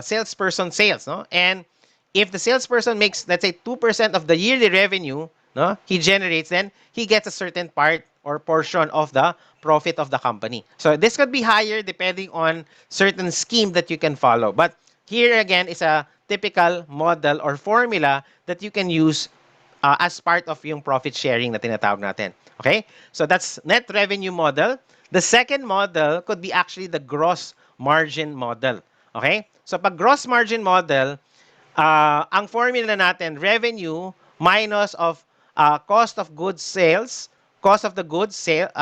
salesperson sales, no? And if the salesperson makes, let's say, 2% of the yearly revenue, no, he generates, then he gets a certain part or portion of the profit of the company. So this could be higher depending on certain scheme that you can follow. But here again is a typical model or formula that you can use as part of yung profit sharing na tinatawag natin. Okay? So that's net revenue model. The second model could be actually the gross margin model. Okay? So pag gross margin model, ang formula natin, revenue minus of cost of goods sales, cost of the goods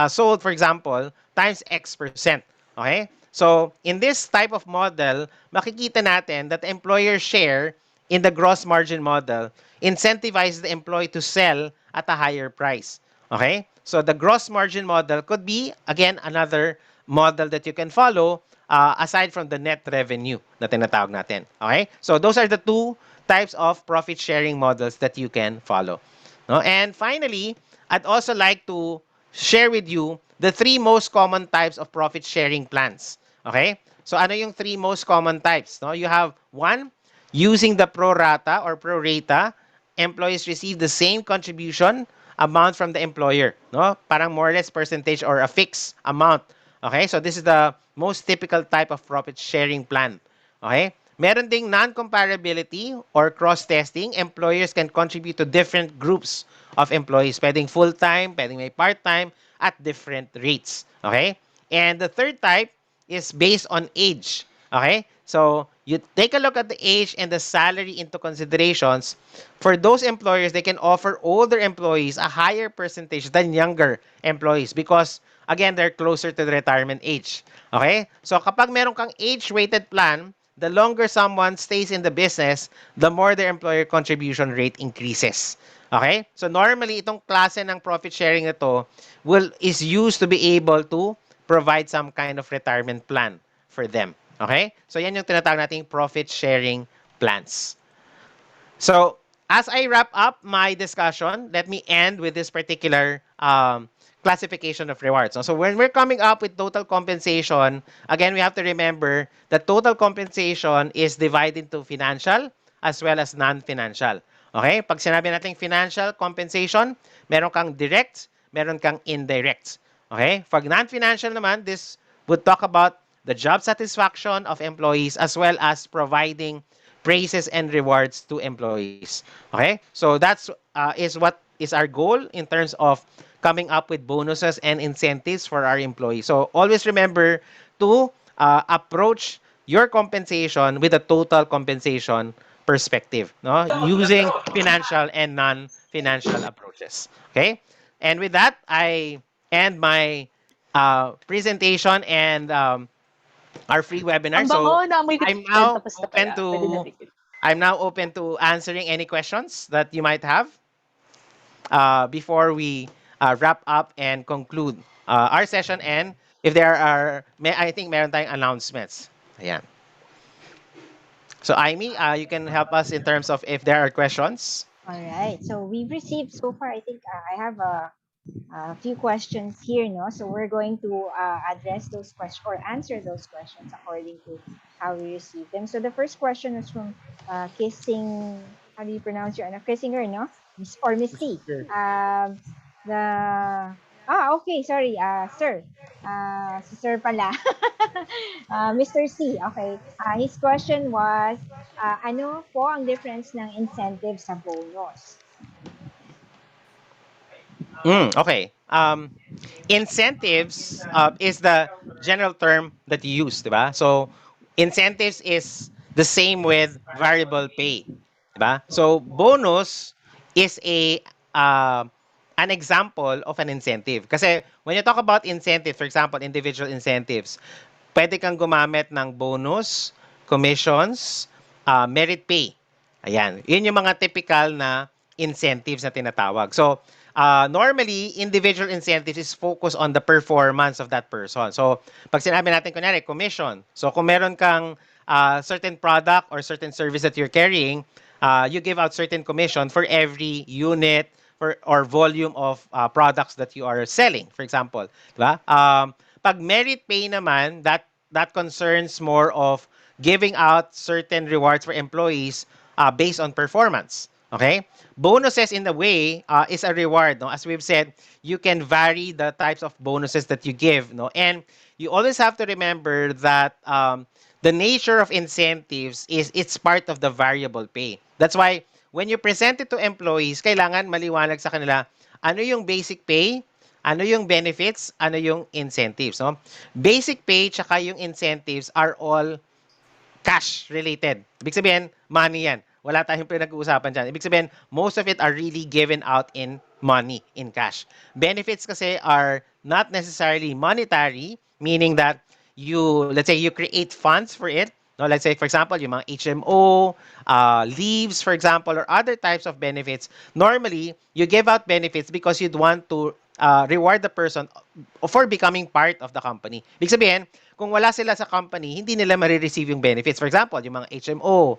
sold, for example, times X percent. Okay? So, in this type of model, makikita natin that the employer share in the gross margin model incentivizes the employee to sell at a higher price. Okay? So, the gross margin model could be, again, another model that you can follow aside from the net revenue na tinatawag natin. Okay? So, those are the two types of profit sharing models that you can follow. No? And finally, I'd also like to share with you the three most common types of profit sharing plans. Okay? So ano yung three most common types? No? You have one, using the pro rata or pro rata, employees receive the same contribution amount from the employer. No? Parang more or less percentage or a fixed amount. Okay? So this is the most typical type of profit sharing plan. Okay? Meron ding non-comparability or cross-testing. Employers can contribute to different groups of employees. Pwedeng full-time, pwedeng may part-time, at different rates. Okay? And the third type is based on age. Okay? So, you take a look at the age and the salary into considerations. For those employers, they can offer older employees a higher percentage than younger employees because, again, they're closer to the retirement age. Okay? So, kapag meron kang age-weighted plan, the longer someone stays in the business, the more their employer contribution rate increases. Okay? So normally itong klase ng profit sharing ito is used to be able to provide some kind of retirement plan for them. Okay? So yan yung tinatawag nating profit sharing plans. So, as I wrap up my discussion, let me end with this particular classification of rewards. So, when we're coming up with total compensation, again, we have to remember that total compensation is divided into financial as well as non-financial. Okay? Pag sinabi natin financial compensation, meron kang direct, meron kang indirect. Okay? Pag non-financial naman, this would talk about the job satisfaction of employees as well as providing praises and rewards to employees. Okay? So that's is what is our goal in terms of coming up with bonuses and incentives for our employees. So always remember to approach your compensation with a total compensation perspective, no? Using financial and non-financial approaches. Okay? And with that, I end my presentation and our free webinar. Ang bango, So naamoy ko I'm yan. now Tapos na pala. open Pwede na to tigil. I'm now open to answering any questions that you might have before we wrap up and conclude our session. And if there are, I think meron tayong announcements. Ayan. So Amy, you can help us in terms of if there are questions. All right. So we've received so far, I think I have a few questions here, no? So we're going to address those questions or answer those questions according to how we receive them. So the first question is from Kissing, how do you pronounce your name? Kissinger, no? Or Miss C. Sure. The okay, sorry, sir. Si sir pala. Mr. C, okay. His question was, ano po ang difference ng incentive sa bonus? Okay. Incentives is the general term that you use, diba? So, incentives is the same with variable pay, diba? So, bonus is uh, an example of an incentive. Kasi when you talk about incentives, for example, individual incentives, pwede kang gumamit ng bonus, commissions, merit pay. Ayan. Yun yung mga typical na incentives na tinatawag. So, normally, individual incentives is focused on the performance of that person. So, pag sinabi natin, kunyari, commission. So, kung meron kang certain product or certain service that you're carrying, you give out certain commission for every unit for or volume of products that you are selling, for example, di ba? Pag merit pay naman, that concerns more of giving out certain rewards for employees based on performance. Okay? Bonuses in the way is a reward. No? As we've said, you can vary the types of bonuses that you give. No? And you always have to remember that the nature of incentives is it's part of the variable pay. That's why when you present it to employees, kailangan maliwanag sa kanila ano yung basic pay, ano yung benefits, ano yung incentives. No? Basic pay tsaka yung incentives are all cash related. Ibig sabihin, money yan. Wala tayong pinag-uusapan dyan. Ibig sabihin, most of it are really given out in money, in cash. Benefits kasi are not necessarily monetary, meaning that let's say you create funds for it. No, let's say, for example, yung mga HMO, leaves, for example, or other types of benefits. Normally, you give out benefits because you'd want to reward the person for becoming part of the company. Ibig sabihin, kung wala sila sa company, hindi nila marireceive yung benefits. For example, yung mga HMO,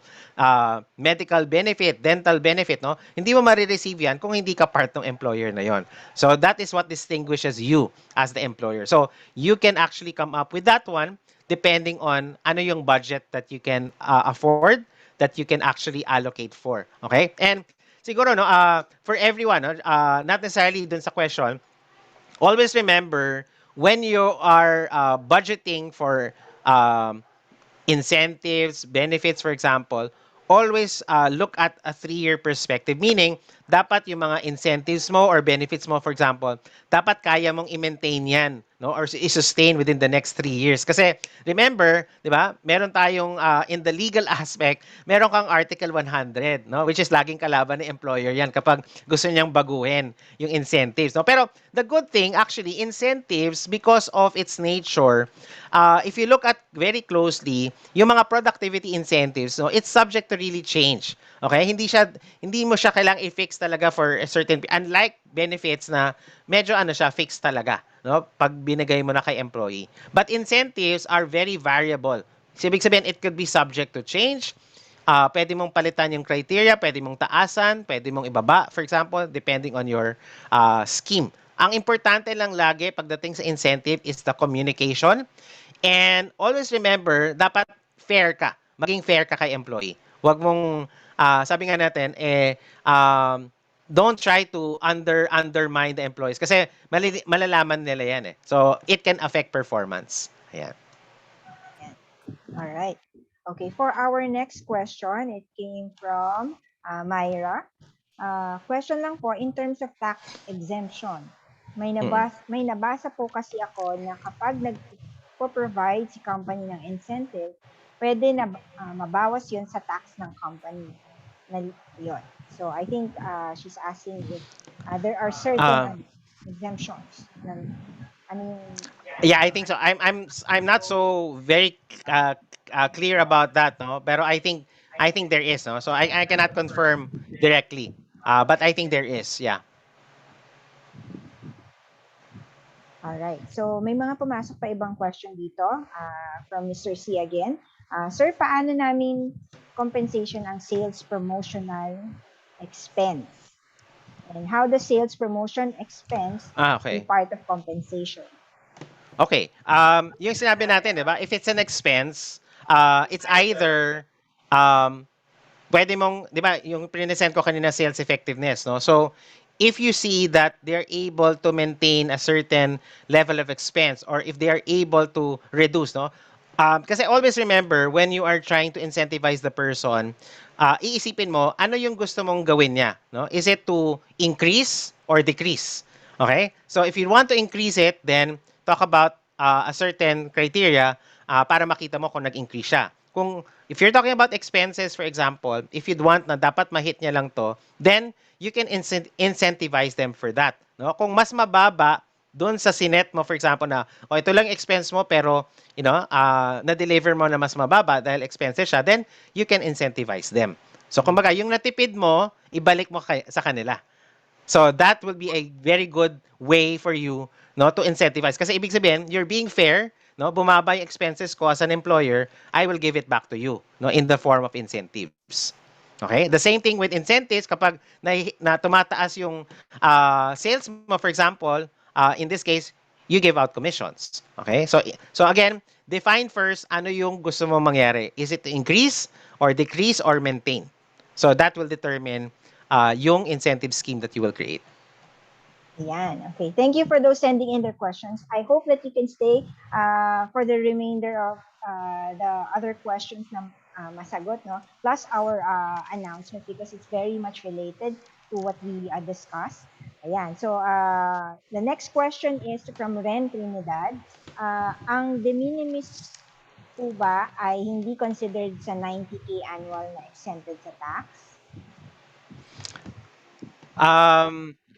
medical benefit, dental benefit, no? Hindi mo marireceive yan kung hindi ka part ng employer na yon. So that is what distinguishes you as the employer. So you can actually come up with that one depending on ano yung budget that you can afford, that you can actually allocate for. Okay? And siguro, no, for everyone, no, not necessarily dun sa question, always remember when you are budgeting for um, incentives, benefits, for example, always look at a 3-year perspective. Meaning, dapat yung mga incentives mo or benefits mo, for example, dapat kaya mong i-maintain yan, no? Or i-sustain within the next 3 years. Kasi, remember, di ba, meron tayong, in the legal aspect, meron kang Article 100, no? Which is laging kalaban ng employer yan kapag gusto niyang baguhin yung incentives, no? Pero, the good thing, actually, incentives, because of its nature, if you look at very closely, yung mga productivity incentives, no, it's subject to really change. Okay? Hindi mo siya kailangang i-fix talaga for a certain, unlike benefits na medyo ano siya, fixed talaga, no? Pag binigay mo na kay employee. But incentives are very variable. So, ibig sabihin, it could be subject to change. Pwede mong palitan yung criteria, pwede mong taasan, pwede mong ibaba, for example, depending on your scheme. Ang importante lang lagi pagdating sa incentive is the communication. And always remember, dapat fair ka. Maging fair ka kay employee. Huwag mong, sabi nga natin, don't try to undermine the employees. Kasi malalaman nila yan eh. So, it can affect performance. Ayan. Yan. All right. Okay, for our next question, it came from Myra. Question lang po, in terms of tax exemption, Mm-mm. may nabasa po kasi ako na kapag nagpo-provide si company ng incentive, pwede na mabawas yun sa tax ng company. Na, yun. So, I think she's asking if there are certain Uh, exemptions. I mean, Yeah, I think so. I'm not so very clear about that, no. Pero I think there is, no. So I cannot confirm directly. But I think there is. Yeah. alright. So, may mga pumasok pa ibang question dito from Mr. C again. Sir, paano namin compensation ang sales promotional expense? And how the sales promotion expense be Okay. part of compensation? Okay. Yung sinabi natin, 'di ba? If it's an expense, it's either um pwede mong, 'di ba, yung present ko kanina sales effectiveness, no? So, if you see that they're able to maintain a certain level of expense or if they are able to reduce, no? Kasi always remember when you are trying to incentivize the person, iisipin mo ano yung gusto mong gawin niya, no? Is it to increase or decrease? Okay? So if you want to increase it, then talk about a certain criteria para makita mo kung nag-increase siya. Kung if you're talking about expenses, for example, if you'd want na dapat ma-hit niya lang to, then you can incentivize them for that. No? Kung mas mababa doon sa sinet mo, for example, na ito lang expense mo pero na-deliver mo na mas mababa dahil expenses siya, then you can incentivize them. So kumbaga, yung natipid mo, ibalik mo sa kanila. So that will be a very good way for you, no, to incentivize. Kasi ibig sabihin, you're being fair, no? Bumaba yung expenses ko as an employer, I will give it back to you, no, in the form of incentives. Okay? The same thing with incentives kapag na tumataas yung sales mo, for example, in this case, you give out commissions. Okay? So again, define first ano yung gusto mo mangyari. Is it to increase or decrease or maintain? So that will determine yung incentive scheme that you will create. Ayan. Okay. Thank you for those sending in their questions. I hope that you can stay for the remainder of the other questions na masagot, no? Plus our announcement because it's very much related to what we discussed. Ayan. So, the next question is from Ren Trinidad. Ang de minimis po ba ay hindi considered sa 90K annual na exempted sa tax?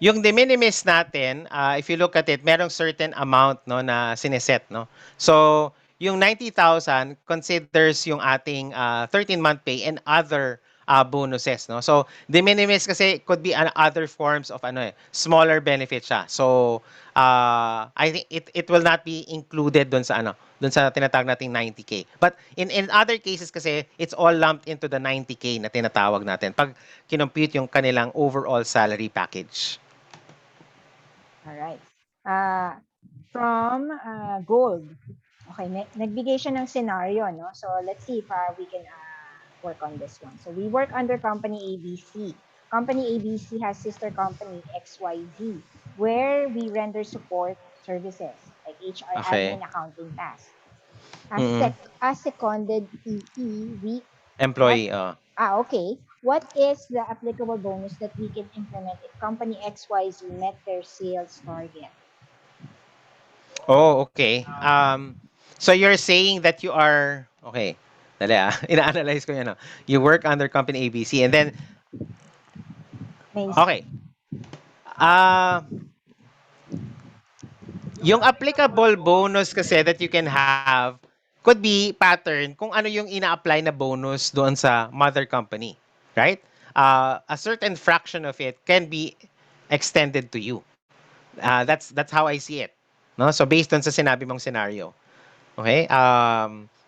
Yung de minimis natin, if you look at it, merong certain amount no na sineset, no. So, yung 90,000 considers yung ating 13-month pay and other bonuses, no. So, de minimis kasi could be other forms of ano smaller benefit siya. So, I think it will not be included doon sa ano, doon sa tinatawag nating 90K. But in other cases kasi it's all lumped into the 90K na tinatawag natin pag kinompute yung kanilang overall salary package. All right. Uh, from Gold. Okay, nagbigay siya ng scenario, no? So let's see if we can work on this one. So we work under company ABC. Company ABC has sister company XYZ, where we render support services like HR, Okay. admin, accounting tasks. Mm-mm. As seconded EE, what? Employee. Okay. What is the applicable bonus that we can implement if company XYZ met their sales target? Oh, okay. So you're saying that you are okay. Dali Ina-analyze ko yan. You work under company ABC and then May okay. Uh, yung applicable bonus kasi that you can have could be pattern kung ano yung ina-apply na bonus doon sa mother company, right? A certain fraction of it can be extended to you. That's how I see it. No? So based on sa sinabi mong scenario. Okay?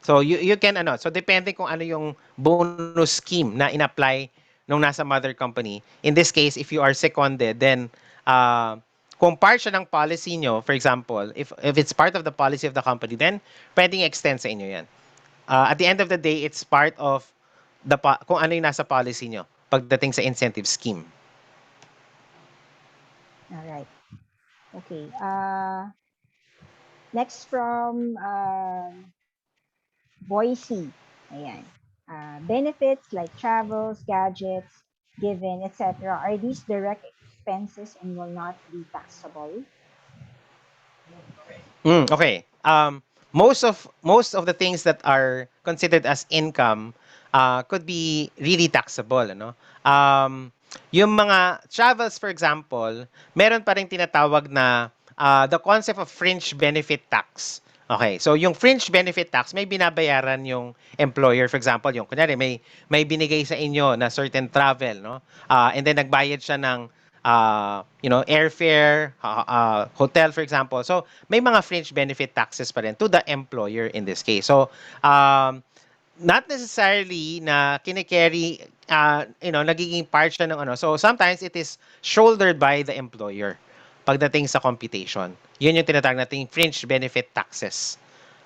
So you can ano, so depende kung ano yung bonus scheme na in-apply nung nasa mother company. In this case, if you are seconded, then kung part siya ng policy nyo, for example, if it's part of the policy of the company, then pwedeng extend sa inyo yan. At the end of the day, it's part of kung ano yung nasa policy nyo pagdating sa incentive scheme. All right. Okay. Next from Boise. Ayan. Benefits like travels, gadgets, given, etc. Are these direct expenses and will not be taxable? Okay. Most of the things that are considered as income could be really taxable, ano? Yung mga travels, for example, meron pa rin tinatawag na the concept of fringe benefit tax. Okay, so yung fringe benefit tax, may binabayaran yung employer. For example, yung kunyari, may binigay sa inyo na certain travel, no? And then nagbayad siya ng airfare, hotel, for example. So, may mga fringe benefit taxes pa rin to the employer in this case. So, not necessarily na kinikerry, nagiging part siya ng ano. So, sometimes it is shouldered by the employer pagdating sa computation. Yun yung tinatawag nating fringe benefit taxes.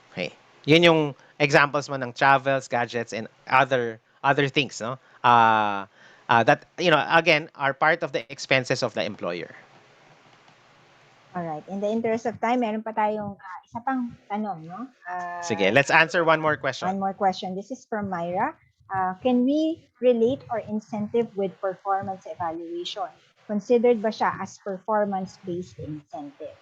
Okay. Yun yung examples mo ng travels, gadgets, and other things, no? That, again, are part of the expenses of the employer. All right. In the interest of time, meron pa tayong isa pang tanong, no? Sige, let's answer one more question. One more question. This is from Myra. Can we relate our incentive with performance evaluation? Considered ba siya as performance-based incentive?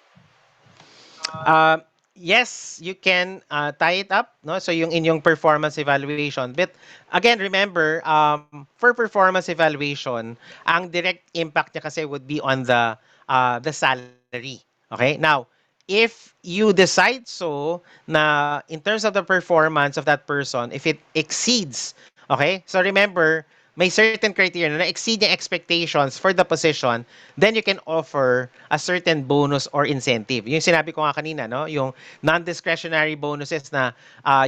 Yes, you can tie it up, no? So yung inyong performance evaluation. But again, remember, for performance evaluation, ang direct impact niya kasi would be on the salary. Okay? Now, if you decide so na in terms of the performance of that person, if it exceeds, okay? So remember, may certain criteria na exceed yung expectations for the position, then you can offer a certain bonus or incentive. Yung sinabi ko nga kanina, no? Yung non-discretionary bonuses na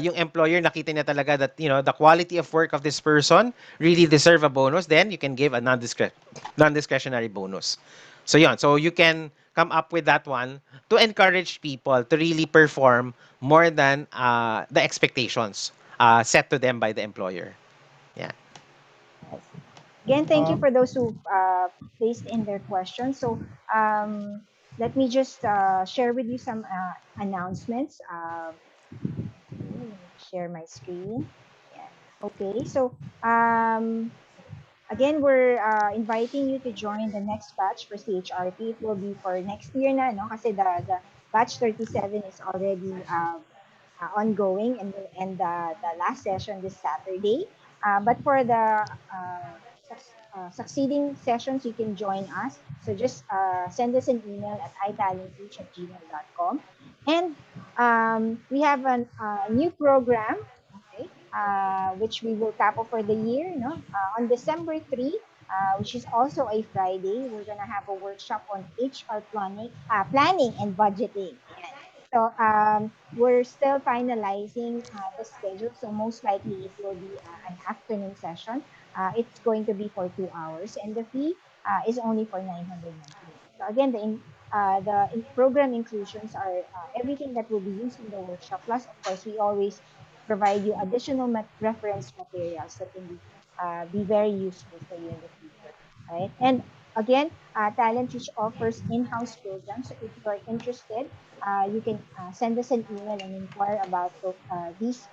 yung employer nakita niya talaga that, the quality of work of this person really deserve a bonus, then you can give a non-discretionary bonus. So yun, so you can come up with that one to encourage people to really perform more than the expectations set to them by the employer. Yeah. Yes. Again, thank you Um, for those who placed in their questions. So let me just share with you some announcements. Okay, let me share my screen. Yeah. Okay, so again, we're inviting you to join the next batch for CHRT. It will be for next year na, no? Kasi the batch 37 is already ongoing and will end the last session this Saturday. But for the succeeding sessions, you can join us. So just send us an email at italentreach@gmail.com. And we have a new program, okay, which we will tackle for the year. No? On December 3, which is also a Friday, we're going to have a workshop on HR planning and budgeting. Ayan. So we're still finalizing the schedule. So most likely it will be an afternoon session. It's going to be for 2 hours, and the fee is only for 999. So again, the program inclusions are everything that will be used in the workshop. Plus, of course, we always provide you additional reference materials that can be very useful for you in the future, right? And again, Talent Reach offers in-house programs. So if you are interested, you can send us an email and inquire about these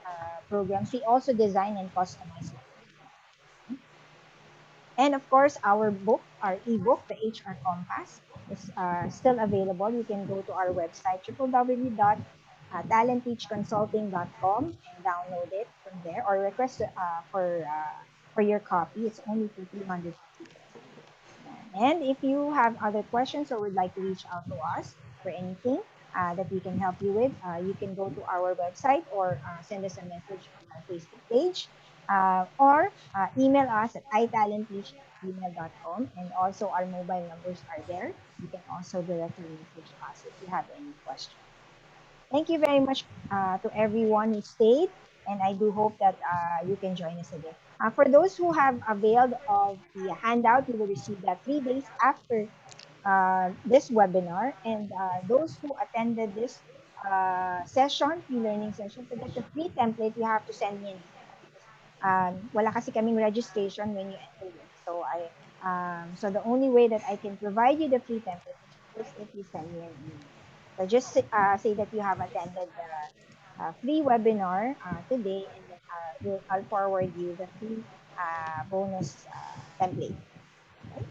programs. We also design and customize it for you. Okay? And of course, our ebook, the HR Compass, is still available. You can go to our website, www.talentreachconsulting.com, and download it from there, or request for your copy. It's only for 350 pesos. Yan. And if you have other questions or would like to reach out to us for anything that we can help you with, you can go to our website or send us a message on our Facebook page, or email us at italentreach@gmail.com. And also our mobile numbers are there. You can also directly message us if you have any questions. Thank you very much to everyone who stayed, and I do hope that you can join us again. For those who have availed of the handout, you will receive that 3 days after this webinar. And those who attended this session, free learning session, to get the free template, you have to send me an email because wala kasi kaming registration when you entered in. So the only way that I can provide you the free template is if you send me an email. So just say that you have attended the free webinar today, and then I'll forward you the free bonus template. Okay?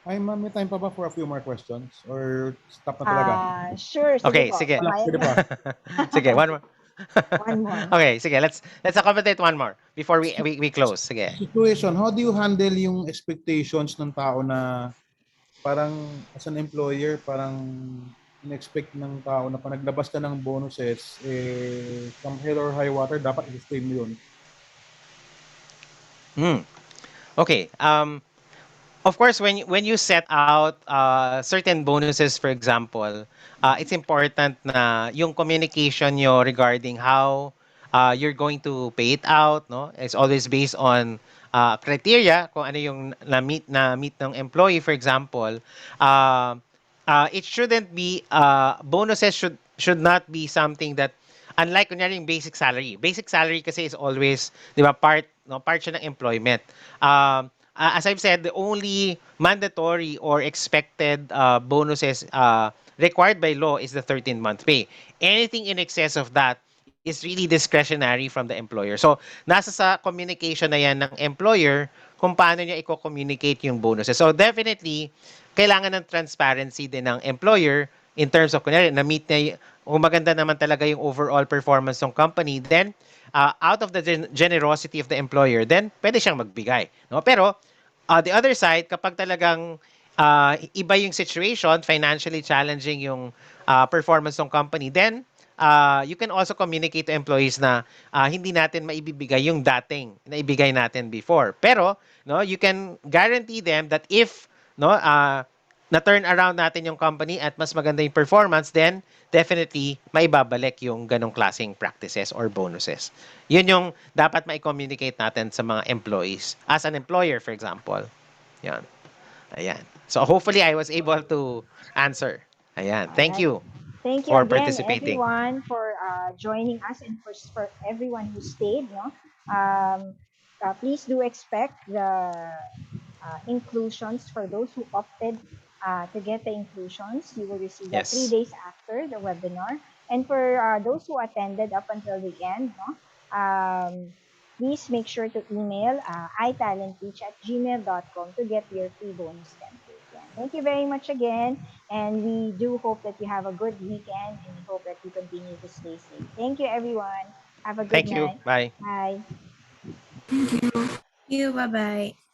ay, ma'am, may time pa ba for a few more questions? Or stop na talaga? Sure, sige Okay, po. sige. Wala, Pumayag pwede na. pa. Sige, one more. One more. Okay, sige, let's accommodate one more before we close. Sige. Situation, how do you handle yung expectations ng tao na parang as an employer, parang in-expect ng tao na pag naglabas ka ng bonuses, come hell or high water, dapat i-claim mo yun. Hmm. Okay. Of course, when you set out certain bonuses, for example, it's important na yung communication nyo regarding how you're going to pay it out, no? It's always based on criteria kung ano yung na meet ng employee, for example. It shouldn't be bonuses should not be something that, unlike kunyari yung basic salary. Basic salary kasi is always, 'di ba, part siya ng employment. As I've said, the only mandatory or expected bonuses required by law is the 13-month pay. Anything in excess of that is really discretionary from the employer. So, nasa sa communication na yan ng employer kung paano niya i-communicate yung bonuses. So, definitely, kailangan ng transparency din ng employer in terms of, kunyari, na-meet na, kung maganda naman talaga yung overall performance ng company, then, out of the generosity of the employer, then, pwede siyang magbigay. No? Pero, the other side, kapag talagang iba yung situation, financially challenging yung performance ng company, then you can also communicate to employees na hindi natin maibibigay yung dating na ibigay natin before. Pero no, you can guarantee them that if no na turn around natin yung company at mas maganda yung performance, then definitely maibabalik yung ganong klaseng practices or bonuses. Yun yung dapat ma-communicate natin sa mga employees. As an employer, for example. Yan. Ayan. So hopefully I was able to answer. Ayan. All Thank right. you Thank you for again, participating. everyone, for joining us, and for everyone who stayed. No, please do expect the inclusions for those who opted to get the inclusions. You will receive that three Yes. days after the webinar. And for those who attended up until the end, no, please make sure to email italentteach@gmail.com to get your free bonus template. Yeah. Thank you very much again. And we do hope that you have a good weekend, and we hope that you continue to stay safe. Thank you, everyone. Have a good Thank you. night. Bye. Bye. You. Bye bye.